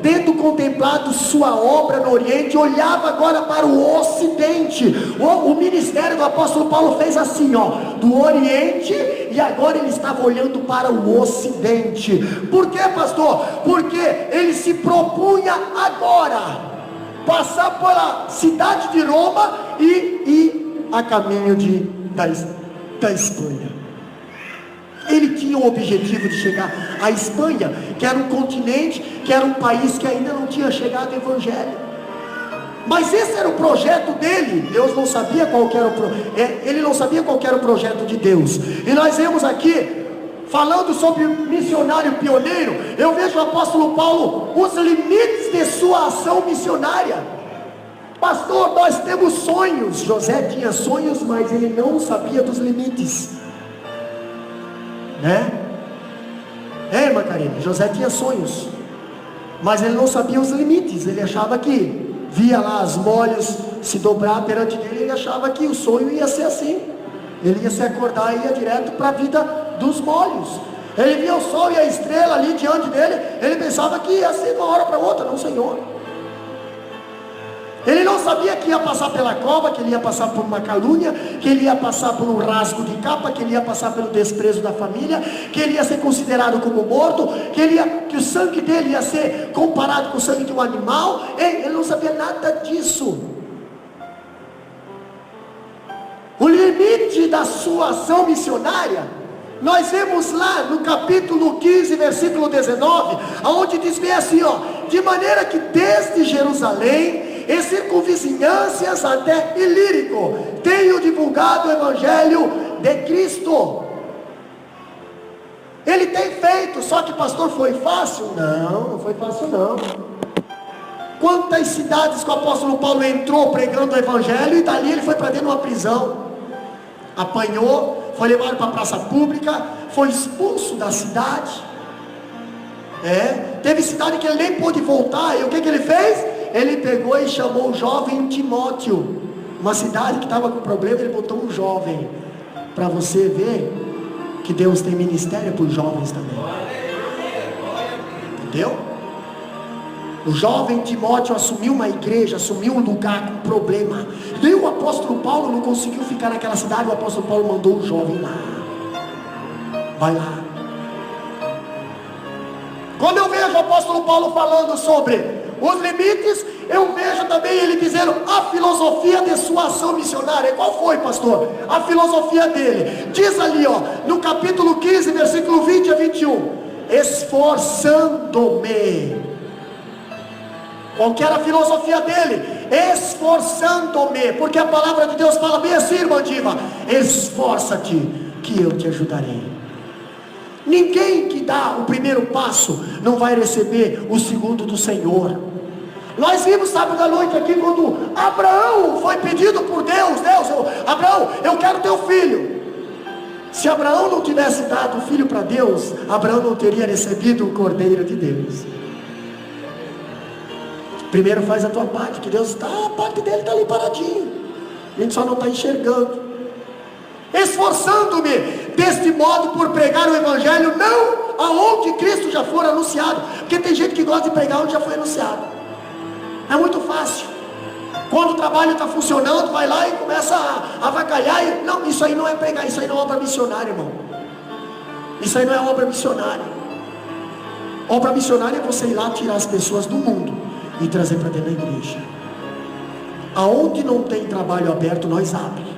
tendo contemplado sua obra no Oriente, olhava agora para o Ocidente. O ministério do apóstolo Paulo fez assim, do Oriente, e agora ele estava olhando para o Ocidente. Por quê, pastor? Porque ele se propunha agora passar pela cidade de Roma e ir a caminho da Espanha. Ele tinha o objetivo de chegar à Espanha, que era um continente, que era um país que ainda não tinha chegado o Evangelho. Mas esse era o projeto dele. Deus não sabia qual que era ele não sabia qual que era o projeto de Deus. E nós vemos aqui, falando sobre missionário pioneiro, eu vejo o apóstolo Paulo, os limites de sua ação missionária. Pastor, nós temos sonhos. José tinha sonhos, mas ele não sabia dos limites, né? Irmã Karine, José tinha sonhos, mas ele não sabia os limites. Ele achava que via lá as molhos se dobrar perante ele, ele achava que o sonho ia ser assim. Ele ia se acordar e ia direto para a vida dos molhos. Ele via o sol e a estrela ali diante dele, ele pensava que ia ser de uma hora para outra. Não, Senhor. Ele não sabia que ia passar pela cova, que ele ia passar por uma calúnia, que ele ia passar por um rasgo de capa, que ele ia passar pelo desprezo da família, que ele ia ser considerado como morto, que o sangue dele ia ser comparado com o sangue de um animal. Ele não sabia nada disso. O limite da sua ação missionária, nós vemos lá no capítulo 15, versículo 19, onde diz bem assim, de maneira que desde Jerusalém e circunvizinhâncias até Ilírico, tenho divulgado o Evangelho de Cristo. Ele tem feito, só que pastor, foi fácil? Não foi fácil não. Quantas cidades que o apóstolo Paulo entrou pregando o Evangelho, e dali ele foi para dentro de uma prisão, apanhou, foi levado para a praça pública, foi expulso da cidade. Teve cidade que ele nem pôde voltar, e o que ele fez? Ele pegou e chamou o jovem Timóteo, uma cidade que estava com problema, ele botou um jovem, para você ver que Deus tem ministério para os jovens também. Entendeu? O jovem Timóteo assumiu uma igreja, assumiu um lugar com problema. E o apóstolo Paulo não conseguiu ficar naquela cidade, o apóstolo Paulo mandou o jovem lá. Vai lá. Quando eu vejo o apóstolo Paulo falando sobre os limites, eu vejo também ele dizendo a filosofia de sua ação missionária. Qual foi, pastor? A filosofia dele. Diz ali, no capítulo 15, versículo 20 a 21. Esforçando-me. Qual que era a filosofia dele? Esforçando-me. Porque a palavra de Deus fala bem assim, irmã Diva: esforça-te que eu te ajudarei. Ninguém que dá o primeiro passo não vai receber o segundo do Senhor. Nós vimos sábado à noite aqui, quando Abraão foi pedido por Deus: Abraão, eu quero teu filho. Se Abraão não tivesse dado o filho para Deus, Abraão não teria recebido o cordeiro de Deus. Primeiro faz a tua parte, que Deus está, a parte dele está ali paradinho, a gente só não está enxergando. Esforçando-me deste modo por pregar o Evangelho, não aonde Cristo já for anunciado, porque tem gente que gosta de pregar onde já foi anunciado. É muito fácil. Quando o trabalho está funcionando, vai lá e começa a avacalhar. Não, isso aí não é pregar, isso aí não é obra missionária, irmão. Isso aí não é obra missionária. Obra missionária é você ir lá tirar as pessoas do mundo e trazer para dentro da igreja. Aonde não tem trabalho aberto, nós abrimos.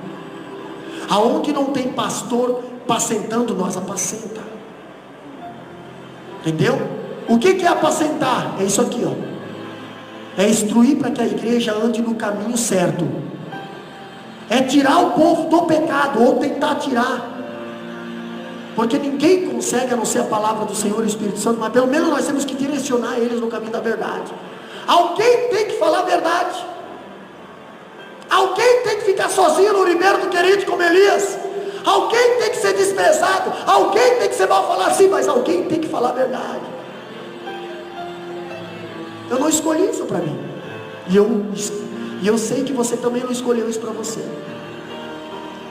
Aonde não tem pastor apacentando, nós apacenta. Entendeu? O que é apacentar? É isso aqui, é instruir para que a igreja ande no caminho certo. É tirar o povo do pecado, ou tentar tirar. Porque ninguém consegue, a não ser a palavra do Senhor e o Espírito Santo, mas pelo menos nós temos que direcionar eles no caminho da verdade. Alguém tem que falar a verdade. Alguém tem que ficar sozinho no ribeiro do Querite como Elias. Alguém tem que ser desprezado. Alguém tem que ser mal falado, sim, mas alguém tem que falar a verdade. Eu não escolhi isso para mim. E eu sei que você também não escolheu isso para você.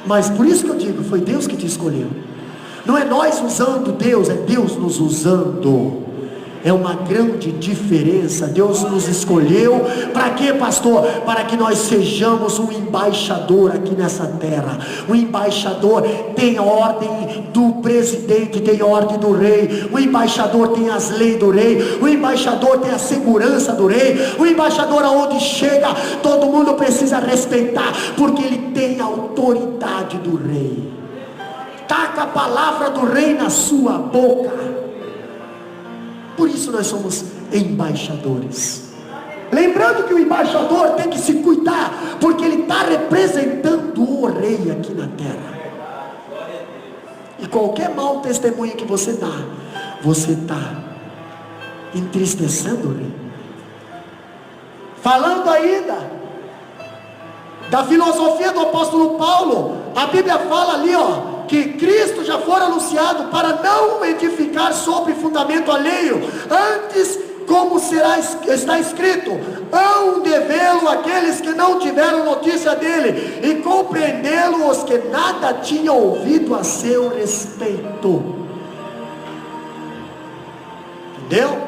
Mas por isso que eu digo, foi Deus que te escolheu. Não é nós usando Deus, é Deus nos usando. É uma grande diferença. Deus nos escolheu para quê, pastor? Para que nós sejamos um embaixador aqui nessa terra. O embaixador tem ordem do presidente, tem ordem do rei. O embaixador tem as leis do rei. O embaixador tem a segurança do rei. O embaixador, aonde chega, todo mundo precisa respeitar, porque ele tem a autoridade do rei. Taca a palavra do rei na sua boca. Por isso nós somos embaixadores. Lembrando que o embaixador tem que se cuidar, porque ele está representando o rei aqui na terra. E qualquer mau testemunho que você dá, você está entristecendo o rei. Falando ainda da filosofia do apóstolo Paulo, a Bíblia fala ali, que Cristo já fora anunciado para não edificar sobre fundamento alheio. Antes, como está escrito, hão de vê-lo aqueles que não tiveram notícia dele, e compreendê-lo os que nada tinham ouvido a seu respeito. Entendeu?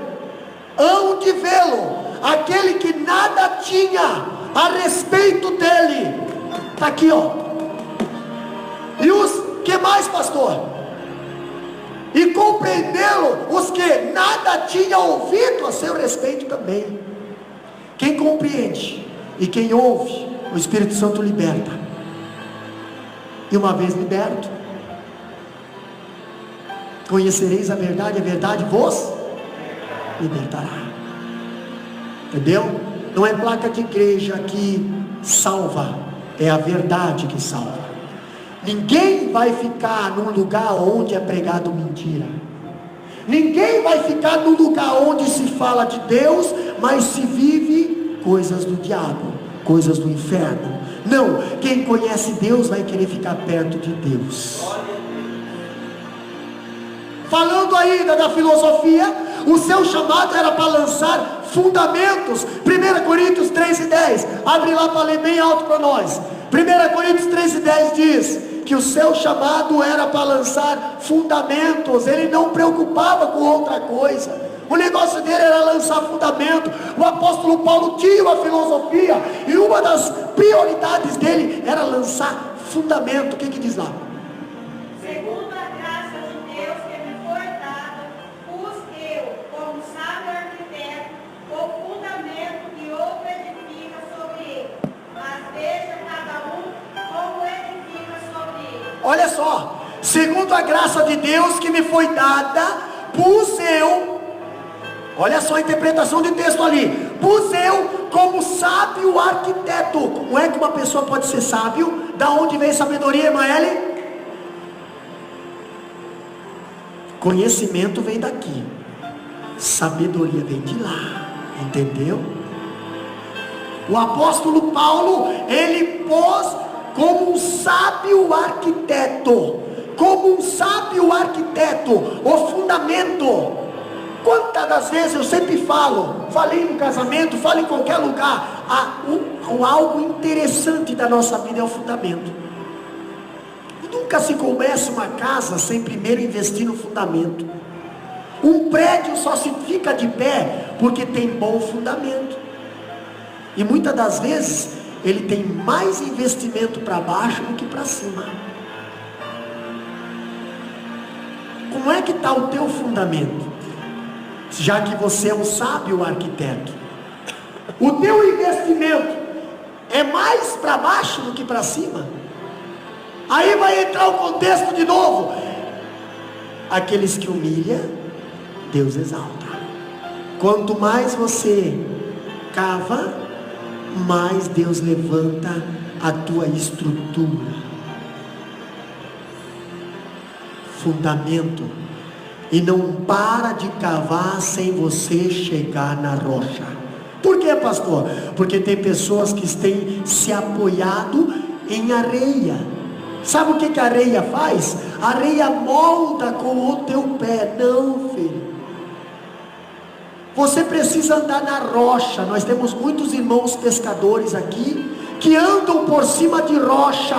Hão de vê-lo aquele que nada tinha a respeito dele. Está aqui, E os que mais, pastor? E compreendê-lo os que nada tinham ouvido a seu respeito também. Quem compreende e quem ouve, o Espírito Santo liberta. E uma vez liberto, conhecereis a verdade vos libertará. Entendeu? Não é placa de igreja que salva, é a verdade que salva. Ninguém vai ficar num lugar onde é pregado mentira. Ninguém vai ficar num lugar onde se fala de Deus, mas se vive coisas do diabo, coisas do inferno. Não, quem conhece Deus vai querer ficar perto de Deus. Falando ainda da filosofia, o seu chamado era para lançar fundamentos. 1 Coríntios 3:10, abre lá para ler bem alto para nós. 1 Coríntios 3:10 diz que o seu chamado era para lançar fundamentos. Ele não preocupava com outra coisa. O negócio dele era lançar fundamento. O apóstolo Paulo tinha uma filosofia, e uma das prioridades dele era lançar fundamento. O que diz lá? Segundo a graça de Deus que me foi dada, pus eu, como sábio arquiteto, o fundamento que outro edifica sobre ele. Mas veja cada um como edifica sobre ele. Olha só, segundo a graça de Deus que me foi dada, pus eu, olha só a interpretação de texto ali, pus eu como sábio arquiteto. Como é que uma pessoa pode ser sábio? Da onde vem sabedoria, Emaele? Conhecimento vem daqui, sabedoria vem de lá, entendeu? O apóstolo Paulo, ele pôs como um sábio arquiteto, o fundamento. Quantas das vezes eu sempre falei no casamento, falo em qualquer lugar, algo interessante da nossa vida é o fundamento. Nunca se começa uma casa sem primeiro investir no fundamento. Um prédio só se fica de pé porque tem bom fundamento. E muitas das vezes ele tem mais investimento para baixo do que para cima. Como é que está o teu fundamento? Já que você é um sábio arquiteto, o teu investimento é mais para baixo do que para cima? Aí vai entrar o contexto de novo. Aqueles que humilham, Deus exalta. Quanto mais você cava, mais Deus levanta a tua estrutura. Fundamento. E não para de cavar sem você chegar na rocha. Por quê, pastor? Porque tem pessoas que têm se apoiado em areia. Sabe o que a areia faz? A areia molda com o teu pé. Não, filho. Você precisa andar na rocha. Nós temos muitos irmãos pescadores aqui que andam por cima de rocha,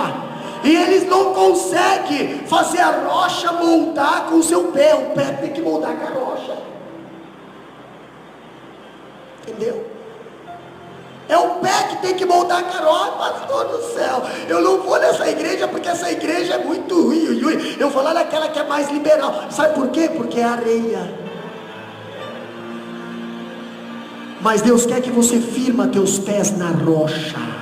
e eles não conseguem fazer a rocha moldar com o seu pé. O pé tem que moldar com a rocha. Entendeu? É o pé que tem que moldar a rocha. Pastor do céu, eu não vou nessa igreja porque essa igreja é muito ruim. Eu vou lá naquela que é mais liberal. Sabe por quê? Porque é areia. Mas Deus quer que você firma teus pés na rocha.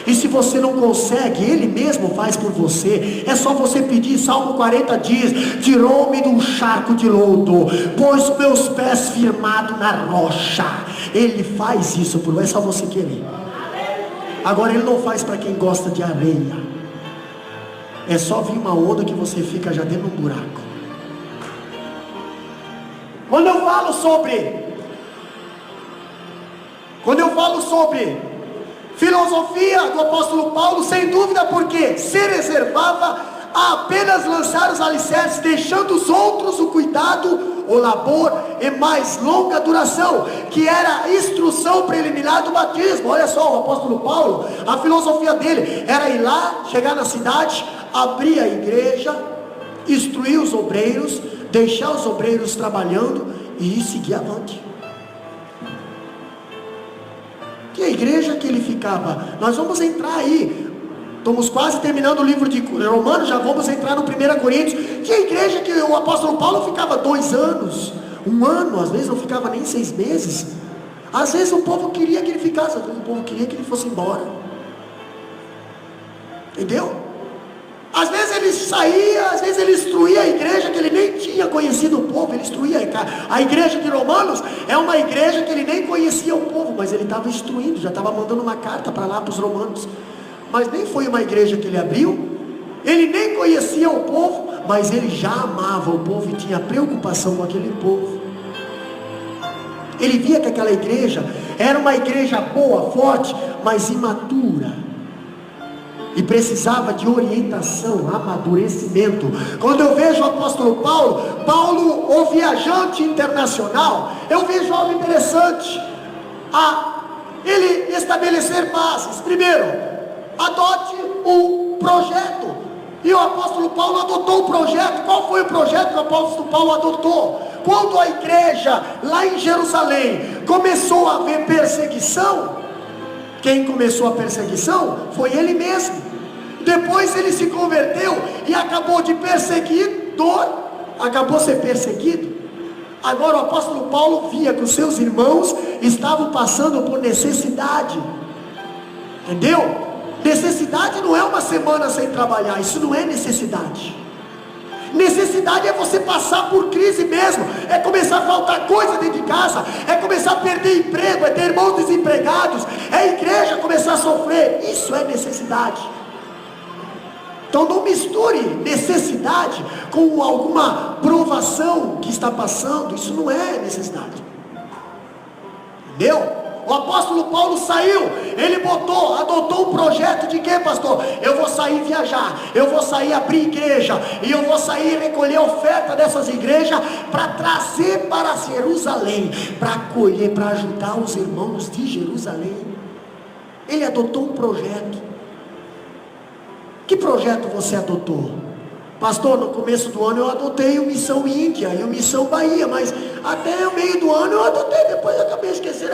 E se você não consegue, Ele mesmo faz por você. É só você pedir. Salmo 40 diz: tirou-me de um charco de lodo, pôs os meus pés firmados na rocha. Ele faz isso por você, é só você querer. Agora Ele não faz para quem gosta de areia. É só vir uma onda que você fica já dentro de um buraco. Quando eu falo sobre filosofia do apóstolo Paulo, sem dúvida, porque se reservava a apenas lançar os alicerces, deixando os outros o cuidado, o labor e mais longa duração, que era a instrução preliminar do batismo. Olha só, o apóstolo Paulo, a filosofia dele era ir lá, chegar na cidade, abrir a igreja, instruir os obreiros, deixar os obreiros trabalhando e seguir avante. Que a igreja que ele ficava, nós vamos entrar aí, estamos quase terminando o livro de Romanos, já vamos entrar no 1 Coríntios. Que a igreja que o apóstolo Paulo ficava 2 anos, 1 ano, às vezes não ficava nem 6 meses. Às vezes o povo queria que ele ficasse, às vezes o povo queria que ele fosse embora. Entendeu? Às vezes ele saía, às vezes ele instruía a igreja que ele nem tinha conhecido o povo. Ele instruía a igreja de Romanos. É uma igreja que ele nem conhecia o povo, mas ele estava instruindo, já estava mandando uma carta para lá, para os romanos. Mas nem foi uma igreja que ele abriu. Ele nem conhecia o povo, mas ele já amava o povo e tinha preocupação com aquele povo. Ele via que aquela igreja era uma igreja boa, forte, mas imatura, e precisava de orientação, amadurecimento. Quando eu vejo o apóstolo Paulo, o viajante internacional, eu vejo algo interessante. Ele estabelecer bases. Primeiro, adote um projeto. E o apóstolo Paulo adotou o projeto. Qual foi o projeto que o apóstolo Paulo adotou? Quando a igreja lá em Jerusalém começou a haver perseguição, quem começou a perseguição foi ele mesmo. Depois ele se converteu e acabou de perseguidor, acabou de ser perseguido. Agora o apóstolo Paulo via que os seus irmãos estavam passando por necessidade. Entendeu? Necessidade não é uma semana sem trabalhar, isso não é necessidade. Necessidade é você passar por crise mesmo, é começar a faltar coisa dentro de casa, é começar a perder emprego, é ter irmãos desempregados, é a igreja começar a sofrer. Isso é necessidade. Então não misture necessidade com alguma provação que está passando. Isso não é necessidade. Entendeu? O apóstolo Paulo saiu, ele adotou um projeto de quê, pastor? Eu vou sair viajar, eu vou sair abrir igreja, e eu vou sair recolher oferta dessas igrejas, para trazer para Jerusalém, para acolher, para ajudar os irmãos de Jerusalém. Ele adotou um projeto. Que projeto você adotou? Pastor, no começo do ano eu adotei o Missão Índia e o Missão Bahia, mas até o meio do ano eu adotei, depois eu acabei esquecendo.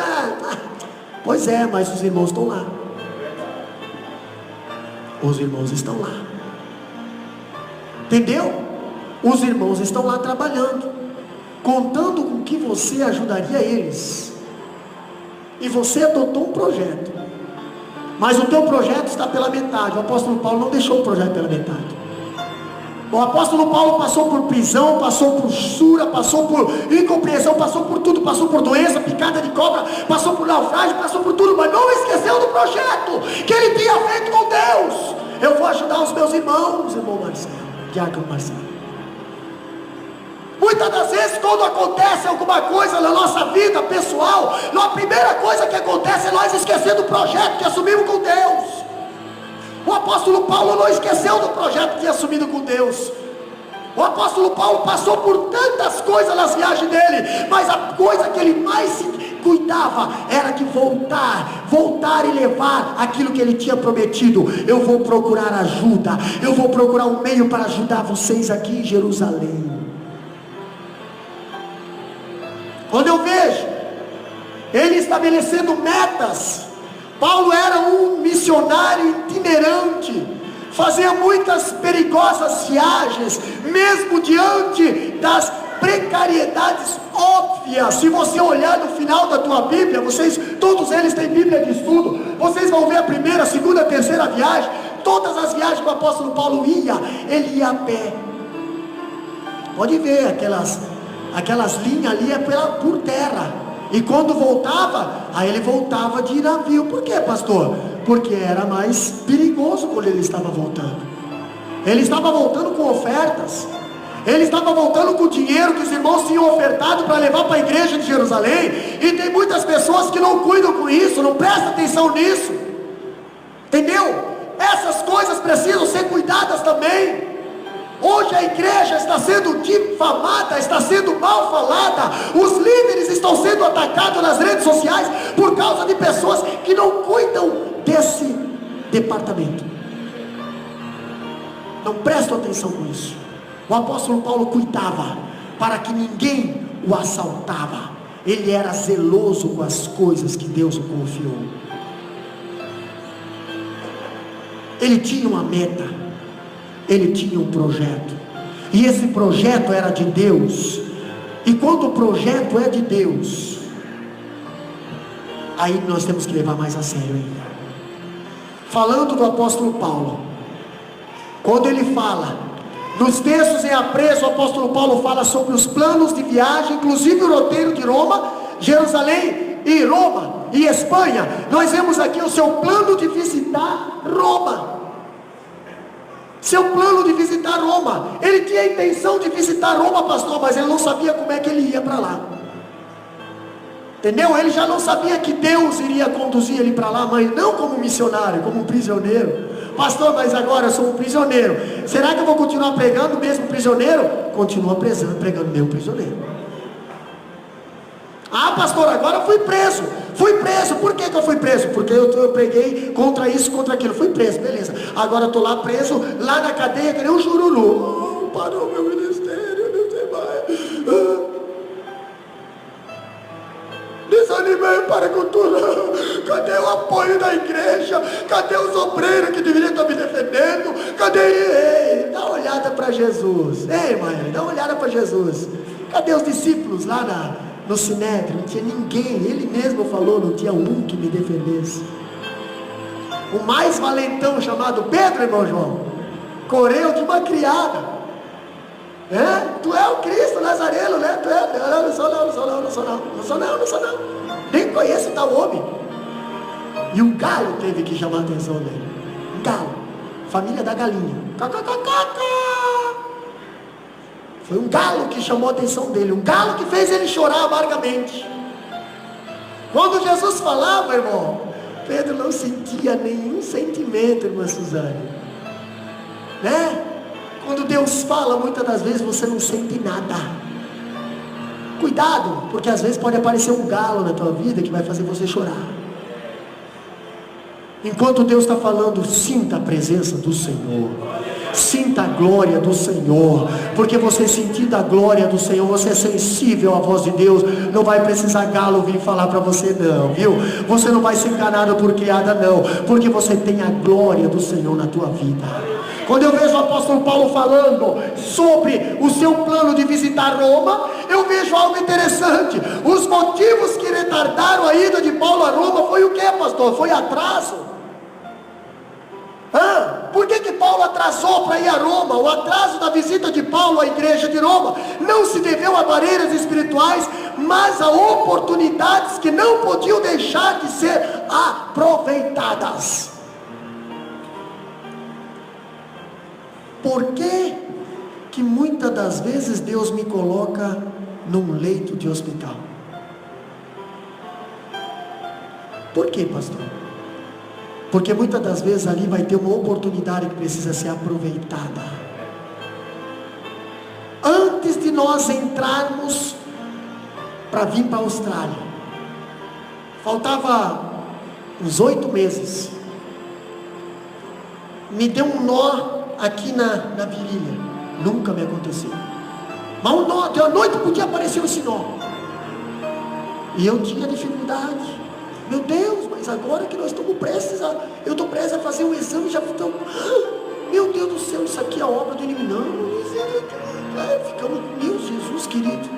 Pois é, mas os irmãos estão lá. Os irmãos estão lá. Entendeu? Os irmãos estão lá trabalhando, contando com que você ajudaria eles. E você adotou um projeto, mas o teu projeto está pela metade. O apóstolo Paulo não deixou o projeto pela metade. O apóstolo Paulo passou por prisão, passou por sura, passou por incompreensão, passou por tudo, passou por doença, picada de cobra, passou por naufrágio, passou por tudo, mas não esqueceu do projeto que ele tinha feito com Deus. Eu vou ajudar os meus irmãos, irmão Marcelo, diácono Marcelo. Muitas das vezes, quando acontece alguma coisa na nossa vida pessoal, a primeira coisa que acontece é nós esquecendo o projeto que assumimos com Deus. O apóstolo Paulo não esqueceu do projeto que tinha assumido com Deus. O apóstolo Paulo passou por tantas coisas nas viagens dele, mas a coisa que ele mais se cuidava era de voltar e levar aquilo que ele tinha prometido. Eu vou procurar ajuda, eu vou procurar um meio para ajudar vocês aqui em Jerusalém. Quando eu vejo ele estabelecendo metas, Paulo era um missionário itinerante, fazia muitas perigosas viagens, mesmo diante das precariedades óbvias. Se você olhar no final da tua Bíblia, todos eles têm Bíblia de estudo, vocês vão ver a primeira, a segunda, a terceira viagem. Todas as viagens que o apóstolo Paulo ia, ele ia a pé. Pode ver, aquelas linhas ali é por terra. E quando voltava, aí ele voltava de navio. Por quê, pastor? Porque era mais perigoso quando ele estava voltando. Ele estava voltando com ofertas, ele estava voltando com o dinheiro que os irmãos tinham ofertado para levar para a igreja de Jerusalém. E tem muitas pessoas que não cuidam com isso, não prestam atenção nisso, entendeu? Essas coisas precisam ser cuidadas também. Hoje a igreja está sendo difamada, está sendo mal falada, os líderes estão sendo atacados nas redes sociais por causa de pessoas que não cuidam desse departamento, não prestam atenção com isso. O apóstolo Paulo cuidava para que ninguém o assaltava, ele era zeloso com as coisas que Deus o confiou. Ele tinha uma meta, ele tinha um projeto, e esse projeto era de Deus. E quando o projeto é de Deus, aí nós temos que levar mais a sério ainda. Falando do apóstolo Paulo, quando ele fala nos textos em Apreço, o apóstolo Paulo fala sobre os planos de viagem, inclusive o roteiro de Roma, Jerusalém e Roma e Espanha. Nós vemos aqui o seu plano de visitar Roma. Seu plano de visitar Roma. Ele tinha a intenção de visitar Roma, pastor, mas ele não sabia como é que ele ia para lá. Entendeu? Ele já não sabia que Deus iria conduzir ele para lá, mas não como missionário, como um prisioneiro. Pastor, mas agora eu sou um prisioneiro. Será que eu vou continuar pregando mesmo prisioneiro? Continua pregando mesmo prisioneiro. Ah, pastor, agora eu fui preso. Por que eu fui preso? Porque eu preguei contra isso, contra aquilo. Fui preso, beleza. Agora eu estou lá preso, lá na cadeia, que nem um jururu. Parou meu ministério, não sei mais. Desanimei para com tudo. Cadê o apoio da igreja? Cadê os obreiros que deveriam estar me defendendo? Cadê? Ei, dá uma olhada para Jesus. Ei, mãe, dá uma olhada para Jesus. Cadê os discípulos lá no Sinédrio? Não tinha ninguém. Ele mesmo falou, não tinha um que me defendesse. O mais valentão chamado Pedro, irmão João, correu de uma criada. Tu é o Cristo Nazareno, né? Tu é? Não sou não. Nem conheço tal homem. E um galo teve que chamar a atenção dele. Um galo, família da galinha. Foi um galo que chamou a atenção dele, um galo que fez ele chorar amargamente. Quando Jesus falava, irmão, Pedro não sentia nenhum sentimento, irmã Suzane, né? Quando Deus fala, muitas das vezes você não sente nada. Cuidado, porque às vezes pode aparecer um galo na tua vida que vai fazer você chorar. Enquanto Deus está falando, sinta a presença do Senhor, sinta a glória do Senhor, porque você sentindo a glória do Senhor, você é sensível à voz de Deus. Não vai precisar galo vir falar para você não, viu? Você não vai ser enganado por criada não, porque você tem a glória do Senhor na tua vida. Quando eu vejo o apóstolo Paulo falando sobre o seu plano de visitar Roma, eu vejo algo interessante. Os motivos que retardaram a ida de Paulo a Roma foi o que, pastor? Foi atraso. Por que Paulo atrasou para ir a Roma? O atraso da visita de Paulo à igreja de Roma não se deveu a barreiras espirituais, mas a oportunidades que não podiam deixar de ser aproveitadas. Por que que muitas das vezes Deus me coloca num leito de hospital. Por quê, pastor? Porque muitas das vezes ali vai ter uma oportunidade que precisa ser aproveitada. Antes de nós entrarmos para vir para a Austrália, faltava uns 8 meses, me deu um nó aqui na virilha, nunca me aconteceu, mas um nó, de uma noite para o dia apareceu esse nó, e eu tinha dificuldade. Meu Deus, mas agora que nós estamos prestes eu estou prestes a fazer um exame, já estou, meu Deus do céu, isso aqui é a obra do inimigo. Não, ficamos, meu Jesus querido,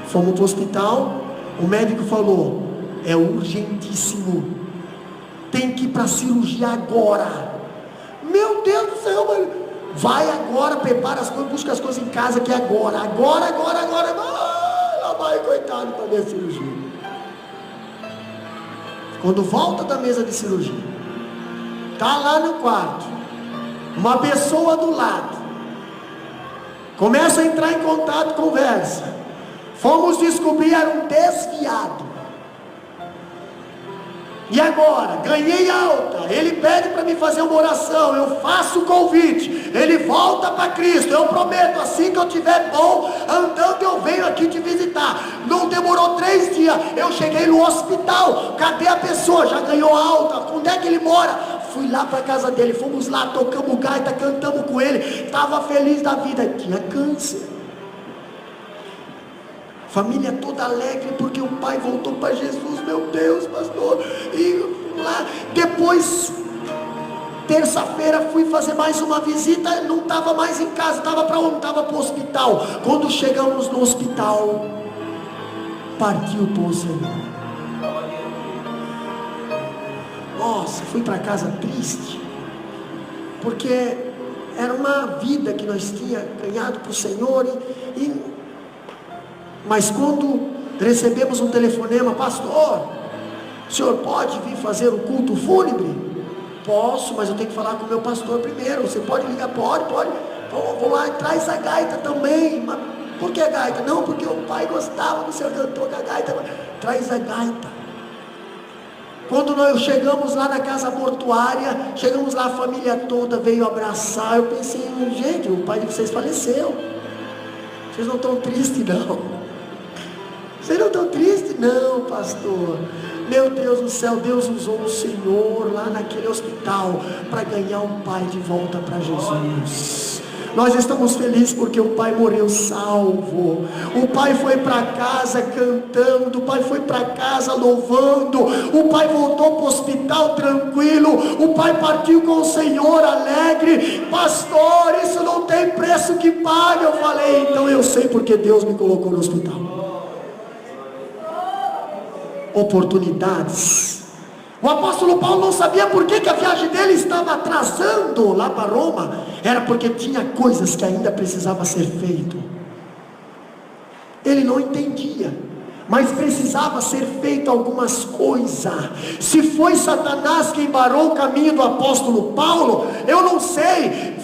fomos para o hospital, o médico falou, é urgentíssimo, tem que ir para a cirurgia agora. Meu Deus do céu, mano, vai agora, prepara as coisas, busca as coisas em casa, que é agora, lá vai, coitado, para ver a cirurgia. Quando volta da mesa de cirurgia, está lá no quarto, uma pessoa do lado, começa a entrar em contato, conversa, fomos descobrir, era um desviado, e agora, ganhei alta, ele pede para me fazer uma oração, eu faço o convite, ele volta para Cristo, eu prometo, assim que eu estiver bom, andando eu venho aqui te visitar. Não demorou 3 dias, eu cheguei no hospital, cadê a pessoa? Já ganhou alta, onde é que ele mora? Fui lá para a casa dele, fomos lá, tocamos gaita, cantamos com ele, estava feliz da vida, tinha câncer. Família toda alegre porque o pai voltou para Jesus, meu Deus, pastor. E lá, depois, terça-feira, fui fazer mais uma visita, não estava mais em casa, estava para onde? Estava para o hospital. Quando chegamos no hospital, partiu para o Senhor. Nossa, fui para casa triste, porque era uma vida que nós tínhamos ganhado para o Senhor, mas quando recebemos um telefonema, pastor, o senhor pode vir fazer o culto fúnebre? Posso, mas eu tenho que falar com o meu pastor primeiro. Você pode ligar? Pode. Vou lá e traz a gaita também. Mas por que a gaita? Não, porque o pai gostava do senhor cantor com a gaita. Traz a gaita. Quando nós chegamos lá na casa mortuária, chegamos lá, a família toda veio abraçar. Eu pensei, gente, o pai de vocês faleceu. Vocês não estão tristes não? Vocês não estão tristes? Não, pastor. Meu Deus do céu, Deus usou o Senhor lá naquele hospital para ganhar um pai de volta para Jesus. Nós estamos felizes porque o pai morreu salvo. O pai foi para casa cantando, o pai foi para casa louvando, o pai voltou para o hospital tranquilo, o pai partiu com o Senhor alegre. Pastor, isso não tem preço que pague. Eu falei, então eu sei porque Deus me colocou no hospital. Oportunidades. O apóstolo Paulo não sabia por que a viagem dele estava atrasando lá para Roma. Era porque tinha coisas que ainda precisava ser feito. Ele não entendia, mas precisava ser feito algumas coisas. Se foi Satanás quem barrou o caminho do apóstolo Paulo, eu não sei.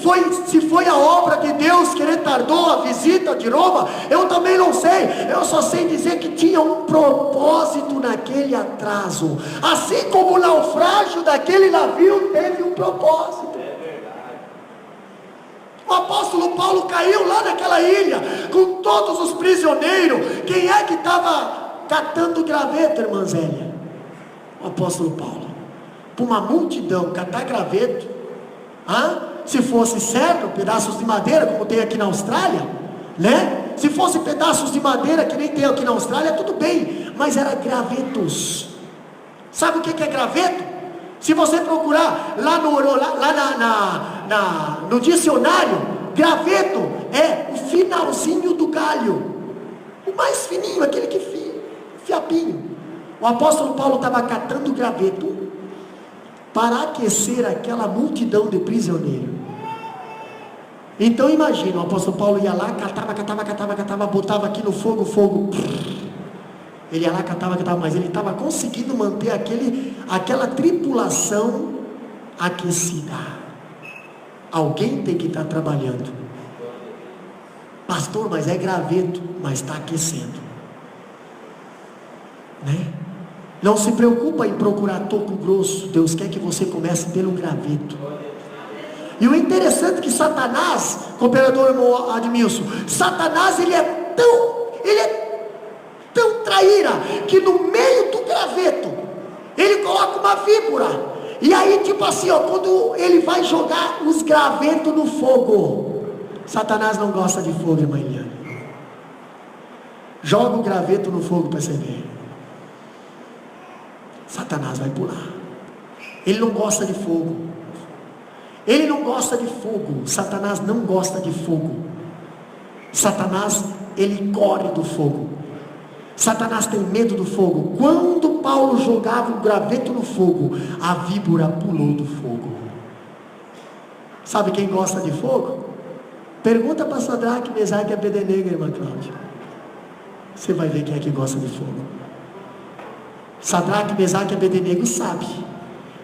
Se foi a obra de Deus que retardou a visita de Roma, eu também não sei. Eu só sei dizer que tinha um propósito naquele atraso. Assim como o naufrágio daquele navio teve um propósito. O apóstolo Paulo caiu lá naquela ilha, com todos os prisioneiros. Quem é que estava catando graveto, irmã Zélia? O apóstolo Paulo. Para uma multidão, catar graveto. Se fosse cedro, pedaços de madeira, como tem aqui na Austrália, né? Se fosse pedaços de madeira, que nem tem aqui na Austrália, tudo bem. Mas era gravetos. Sabe o que é graveto? Se você procurar lá no dicionário, graveto é o finalzinho do galho, o mais fininho, aquele que fiapinho. O apóstolo Paulo estava catando graveto para aquecer aquela multidão de prisioneiros. Então imagina, o apóstolo Paulo ia lá, catava, botava aqui no fogo. Ele ia lá, catava, mas ele estava conseguindo manter aquela tripulação aquecida. Alguém tem que estar trabalhando. Pastor, mas é graveto, mas está aquecendo, né? Não se preocupa em procurar toco grosso. Deus quer que você comece pelo graveto. E o interessante é que Satanás, cooperador irmão Admilson, Satanás ele é tão traíra, que no meio do graveto, ele coloca uma víbora. E aí tipo assim, ó, quando ele vai jogar os gravetos no fogo, Satanás não gosta de fogo, irmã Eliane. Joga o graveto no fogo para você ver. Satanás vai pular. Ele não gosta de fogo. Ele não gosta de fogo. Satanás não gosta de fogo. Satanás, ele corre do fogo. Satanás tem medo do fogo. Quando Paulo jogava o graveto no fogo, a víbora pulou do fogo. Sabe quem gosta de fogo? Pergunta para Sadraque, Mesaque e Abednego, irmã Cláudia. Você vai ver quem é que gosta de fogo. Sadraque, Mesaque e Abednego sabe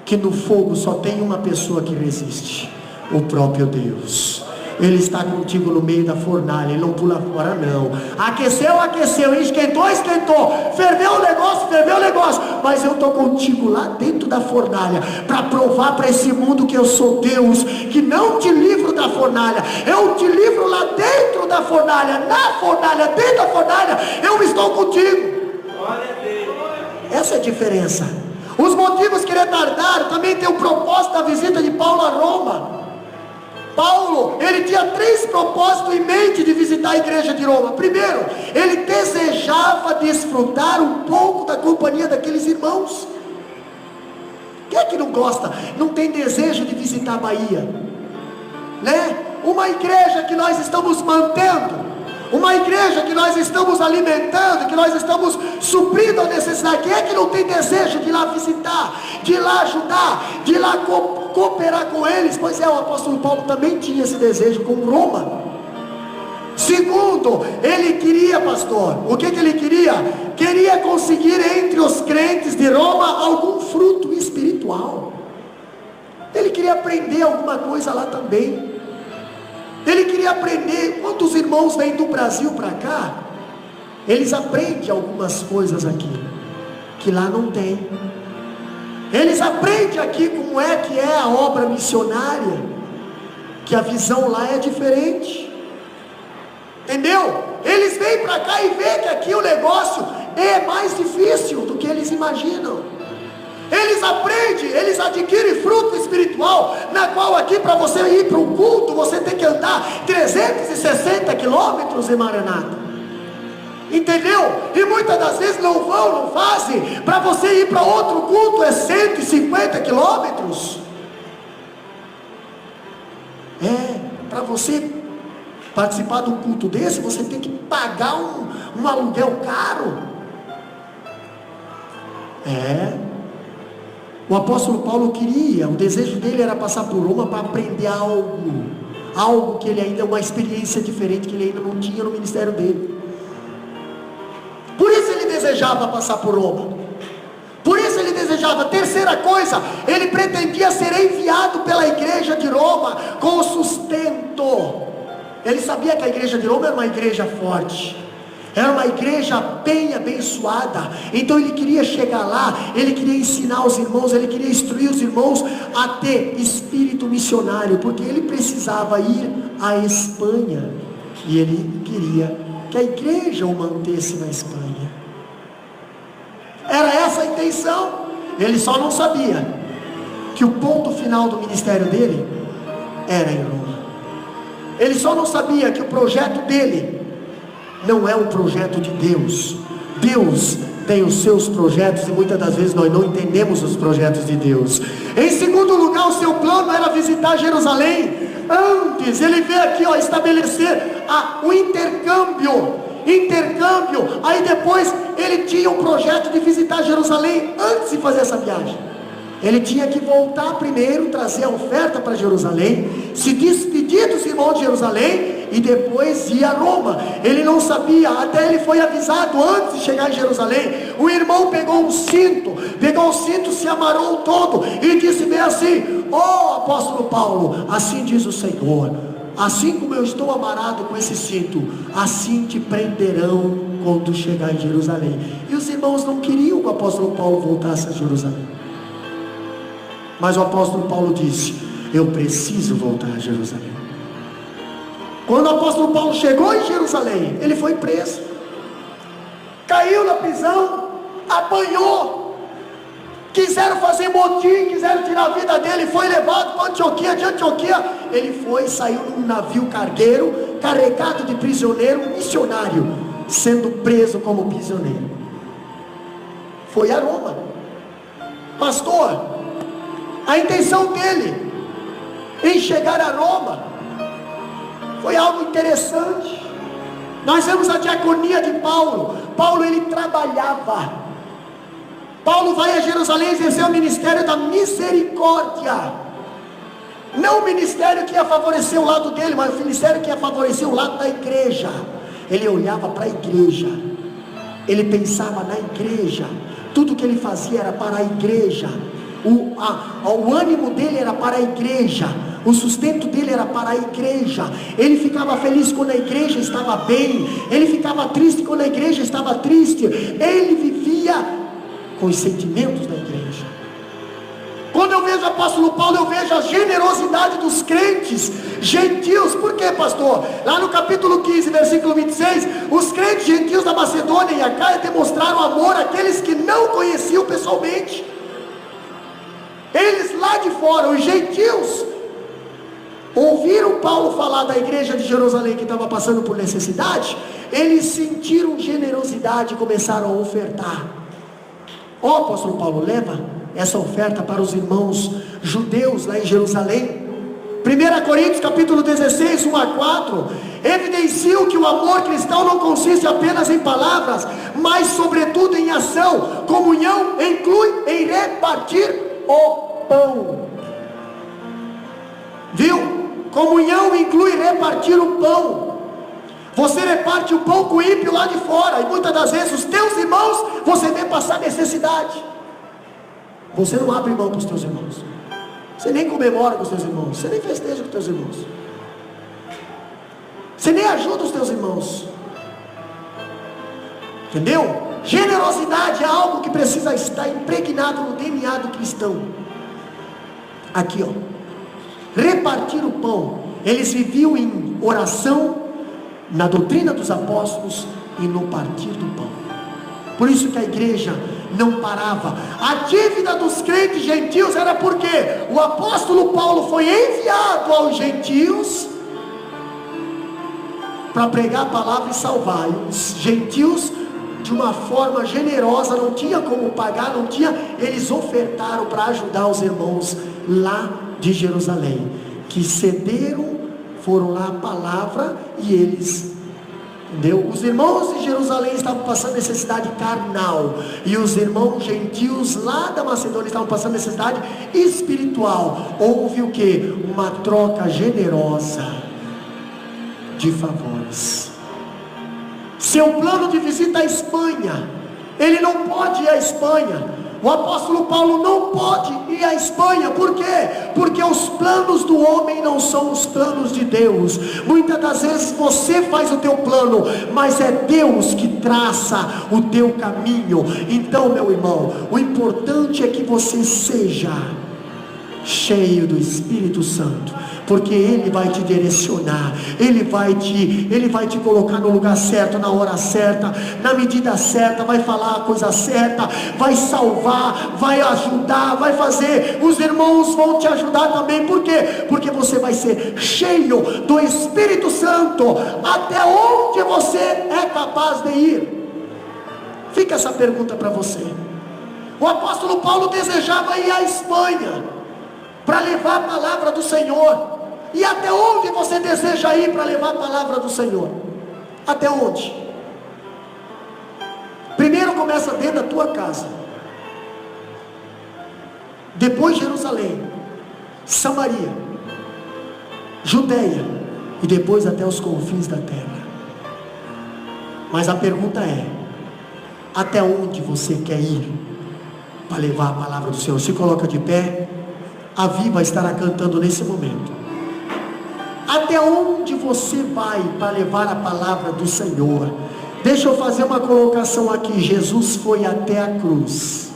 que no fogo só tem uma pessoa que resiste: o próprio Deus. Ele está contigo no meio da fornalha, ele não pula fora não. Aqueceu, esquentou, ferveu o negócio, mas eu estou contigo lá dentro da fornalha, para provar para esse mundo que eu sou Deus, que não te livro da fornalha, eu te livro lá dentro da fornalha, dentro da fornalha, eu estou contigo. Essa é a diferença. Os motivos que retardaram também tem o propósito da visita de Paulo a Roma. Paulo, ele tinha 3 propósitos em mente de visitar a igreja de Roma. Primeiro, ele desejava desfrutar um pouco da companhia daqueles irmãos. Quem é que não gosta, não tem desejo de visitar a Bahia, né? Uma igreja que nós estamos mantendo, uma igreja que nós estamos alimentando, que nós estamos suprindo a necessidade. Quem é que não tem desejo de ir lá visitar, de ir lá ajudar, de ir lá cooperar com eles? Pois é, o apóstolo Paulo também tinha esse desejo com Roma. Segundo, ele queria, pastor, o que ele queria? Queria conseguir entre os crentes de Roma algum fruto espiritual. Ele queria aprender alguma coisa lá também. Ele queria aprender. Quando os irmãos vêm do Brasil para cá, eles aprendem algumas coisas aqui que lá não tem. Eles aprendem aqui como é que é a obra missionária, que a visão lá é diferente, entendeu? Eles vêm para cá e veem que aqui o negócio é mais difícil do que eles imaginam. Eles aprendem, eles adquirem fruto espiritual, na qual aqui para você ir para um culto, você tem que andar 360 quilômetros em Maranata. Entendeu? E muitas das vezes não fazem. Para você ir para outro culto é 150 quilômetros. Para você participar de um culto desse, você tem que pagar um aluguel caro. O apóstolo Paulo queria, o desejo dele era passar por Roma para aprender algo que ele ainda, uma experiência diferente que ele ainda não tinha no ministério dele. Por isso ele desejava passar por Roma. Por isso ele desejava. Terceira coisa, ele pretendia ser enviado pela igreja de Roma com sustento. Ele sabia que a igreja de Roma era uma igreja forte, era uma igreja bem abençoada. Então ele queria chegar lá, ele queria ensinar os irmãos, ele queria instruir os irmãos a ter espírito missionário, porque ele precisava ir à Espanha, e ele queria que a igreja o mantesse na Espanha. Era essa a intenção. Ele só não sabia que o ponto final do ministério dele era em Roma. Ele só não sabia que o projeto dele não é um projeto de Deus. Deus tem os seus projetos e muitas das vezes nós não entendemos os projetos de Deus. Em segundo lugar, o seu plano era visitar Jerusalém. Antes, ele veio aqui estabelecer o intercâmbio. Aí depois ele tinha um projeto de visitar Jerusalém. Antes de fazer essa viagem, ele tinha que voltar primeiro, trazer a oferta para Jerusalém, se despedir dos irmãos de Jerusalém e depois ir a Roma. Ele não sabia, até ele foi avisado antes de chegar em Jerusalém. O irmão pegou um cinto, se amarrou todo e disse bem assim: apóstolo Paulo, assim diz o Senhor, assim como eu estou amarrado com esse cinto, assim te prenderão quando chegar em Jerusalém. E os irmãos não queriam que o apóstolo Paulo voltasse a Jerusalém, mas o apóstolo Paulo disse: eu preciso voltar a Jerusalém. Quando o apóstolo Paulo chegou em Jerusalém, ele foi preso, caiu na prisão, apanhou, quiseram fazer motim, quiseram tirar a vida dele, foi levado para Antioquia. De Antioquia ele saiu num navio cargueiro, carregado de prisioneiro, missionário, sendo preso como prisioneiro. Foi a Roma. Pastor, a intenção dele em chegar a Roma foi algo interessante. Nós vemos a diaconia de Paulo. Paulo, ele trabalhava. Paulo vai a Jerusalém exercer o ministério da misericórdia, não o ministério que ia favorecer o lado dele, mas o ministério que ia favorecer o lado da igreja. Ele olhava para a igreja, ele pensava na igreja, tudo que ele fazia era para a igreja, o ânimo dele era para a igreja, o sustento dele era para a igreja. Ele ficava feliz quando a igreja estava bem, ele ficava triste quando a igreja estava triste. Ele vivia com os sentimentos da igreja. Quando eu vejo o apóstolo Paulo, eu vejo a generosidade dos crentes gentios. Por quê, pastor? Lá no capítulo 15, versículo 26, os crentes gentios da Macedônia e Acaia demonstraram amor àqueles que não conheciam pessoalmente. Eles lá de fora, os gentios, ouviram Paulo falar da igreja de Jerusalém que estava passando por necessidade. Eles sentiram generosidade e começaram a ofertar. Apóstolo Paulo, leva essa oferta para os irmãos judeus lá em Jerusalém. 1 Coríntios capítulo 16, 1 a 4, evidenciam que o amor cristão não consiste apenas em palavras, mas sobretudo em ação. Comunhão inclui em repartir o pão. Viu? Comunhão inclui repartir o pão. Você reparte o pão com o ímpio lá de fora, e muitas das vezes os teus irmãos, você vê passar necessidade, você não abre mão para os teus irmãos, você nem comemora com os teus irmãos, você nem festeja com os teus irmãos, você nem ajuda os teus irmãos. Entendeu? Generosidade é algo que precisa estar impregnado no DNA do cristão. Aqui, ó, repartir o pão. Eles viviam em oração, na doutrina dos apóstolos e no partir do pão. Por isso que a igreja não parava. A dívida dos crentes gentios era porque o apóstolo Paulo foi enviado aos gentios para pregar a palavra e salvar. E os gentios, de uma forma generosa, não tinha como pagar, não tinha, eles ofertaram para ajudar os irmãos lá de Jerusalém, que cederam, foram lá a palavra, e eles, entendeu? Os irmãos de Jerusalém estavam passando necessidade carnal, e os irmãos gentios lá da Macedônia estavam passando necessidade espiritual. Houve o que? Uma troca generosa de favores. Seu plano de visita à Espanha, ele não pode ir à Espanha. O apóstolo Paulo não pode ir à Espanha. Por quê? Porque os planos do homem não são os planos de Deus. Muitas das vezes você faz o teu plano, mas é Deus que traça o teu caminho. Então, meu irmão, o importante é que você seja cheio do Espírito Santo, porque Ele vai te direcionar, Ele vai te colocar no lugar certo, na hora certa, na medida certa, vai falar a coisa certa, vai salvar, vai ajudar, vai fazer, os irmãos vão te ajudar também. Por quê? Porque você vai ser cheio do Espírito Santo, até onde você é capaz de ir. Fica essa pergunta para você. O apóstolo Paulo desejava ir à Espanha para levar a palavra do Senhor. E até onde você deseja ir para levar a palavra do Senhor? Até onde? Primeiro começa dentro da tua casa, depois Jerusalém, Samaria, Judeia, e depois até os confins da terra. Mas a pergunta é: até onde você quer ir para levar a palavra do Senhor? Se coloca de pé. A Viva estará cantando nesse momento. Até onde você vai para levar a palavra do Senhor? Deixa eu fazer uma colocação aqui. Jesus foi até a cruz.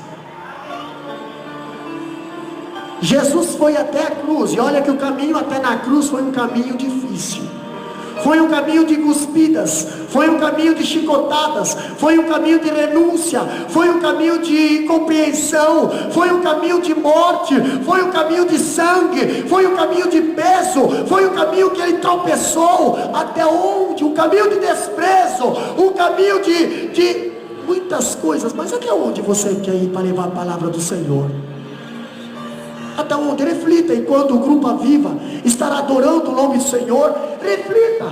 Jesus foi até a cruz. E olha que o caminho até na cruz foi um caminho difícil. Foi um caminho de cuspidas, foi um caminho de chicotadas, foi um caminho de renúncia, foi um caminho de incompreensão, foi um caminho de morte, foi um caminho de sangue, foi um caminho de peso, foi um caminho que ele tropeçou. Até onde? Um caminho de desprezo, um caminho de muitas coisas. Mas até onde você quer ir para levar a palavra do Senhor? Até onde? Reflita. Enquanto o grupo Aviva estará adorando o nome do Senhor, reflita.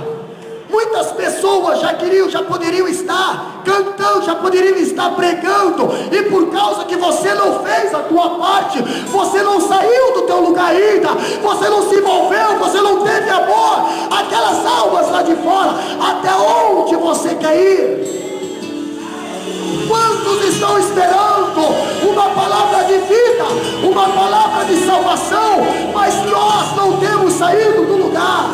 Muitas pessoas já poderiam estar cantando, já poderiam estar pregando, e por causa que você não fez a tua parte, você não saiu do teu lugar ainda, você não se envolveu, você não teve amor, aquelas almas lá de fora, até onde você quer ir? Quantos estão esperando uma palavra de vida, uma palavra de salvação, mas nós não temos saído do lugar?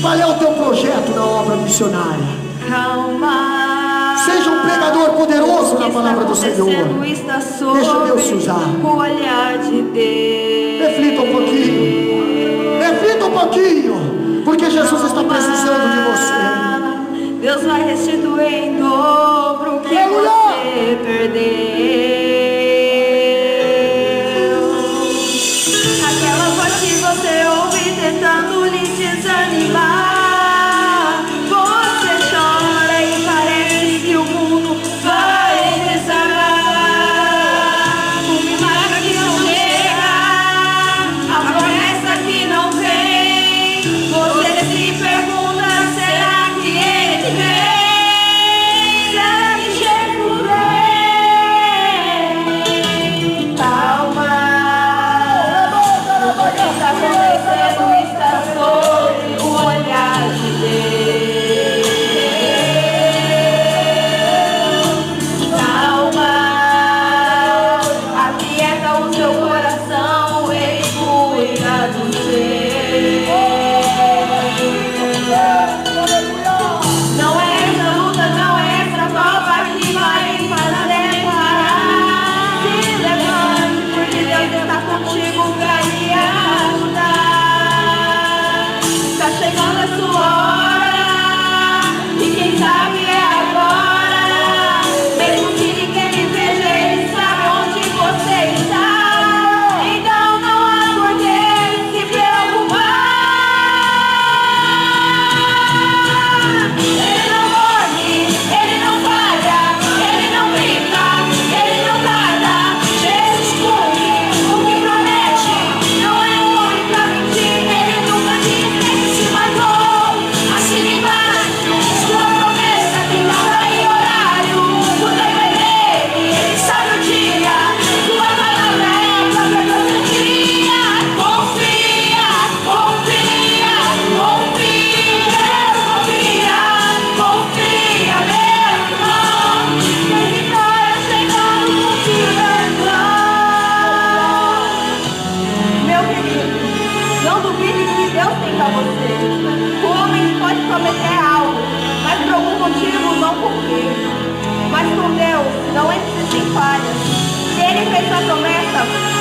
Qual é o teu projeto na obra missionária? Calma. Seja um pregador poderoso na palavra do Senhor. Deixa Deus te usar. O olhar de Deus. Reflita um pouquinho. Reflita um pouquinho. Porque Jesus está precisando de você. Deus vai restituir em dobro o que você perdeu. Aquela voz que você ouve tentando lhe desanimar, você chora e parece que o mundo vai desabar. O milagre que não chega, a promessa que não vem, você se pergunta, será que ele vem?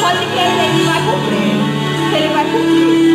Pode crer, ele vai cumprir. Ele vai cumprir.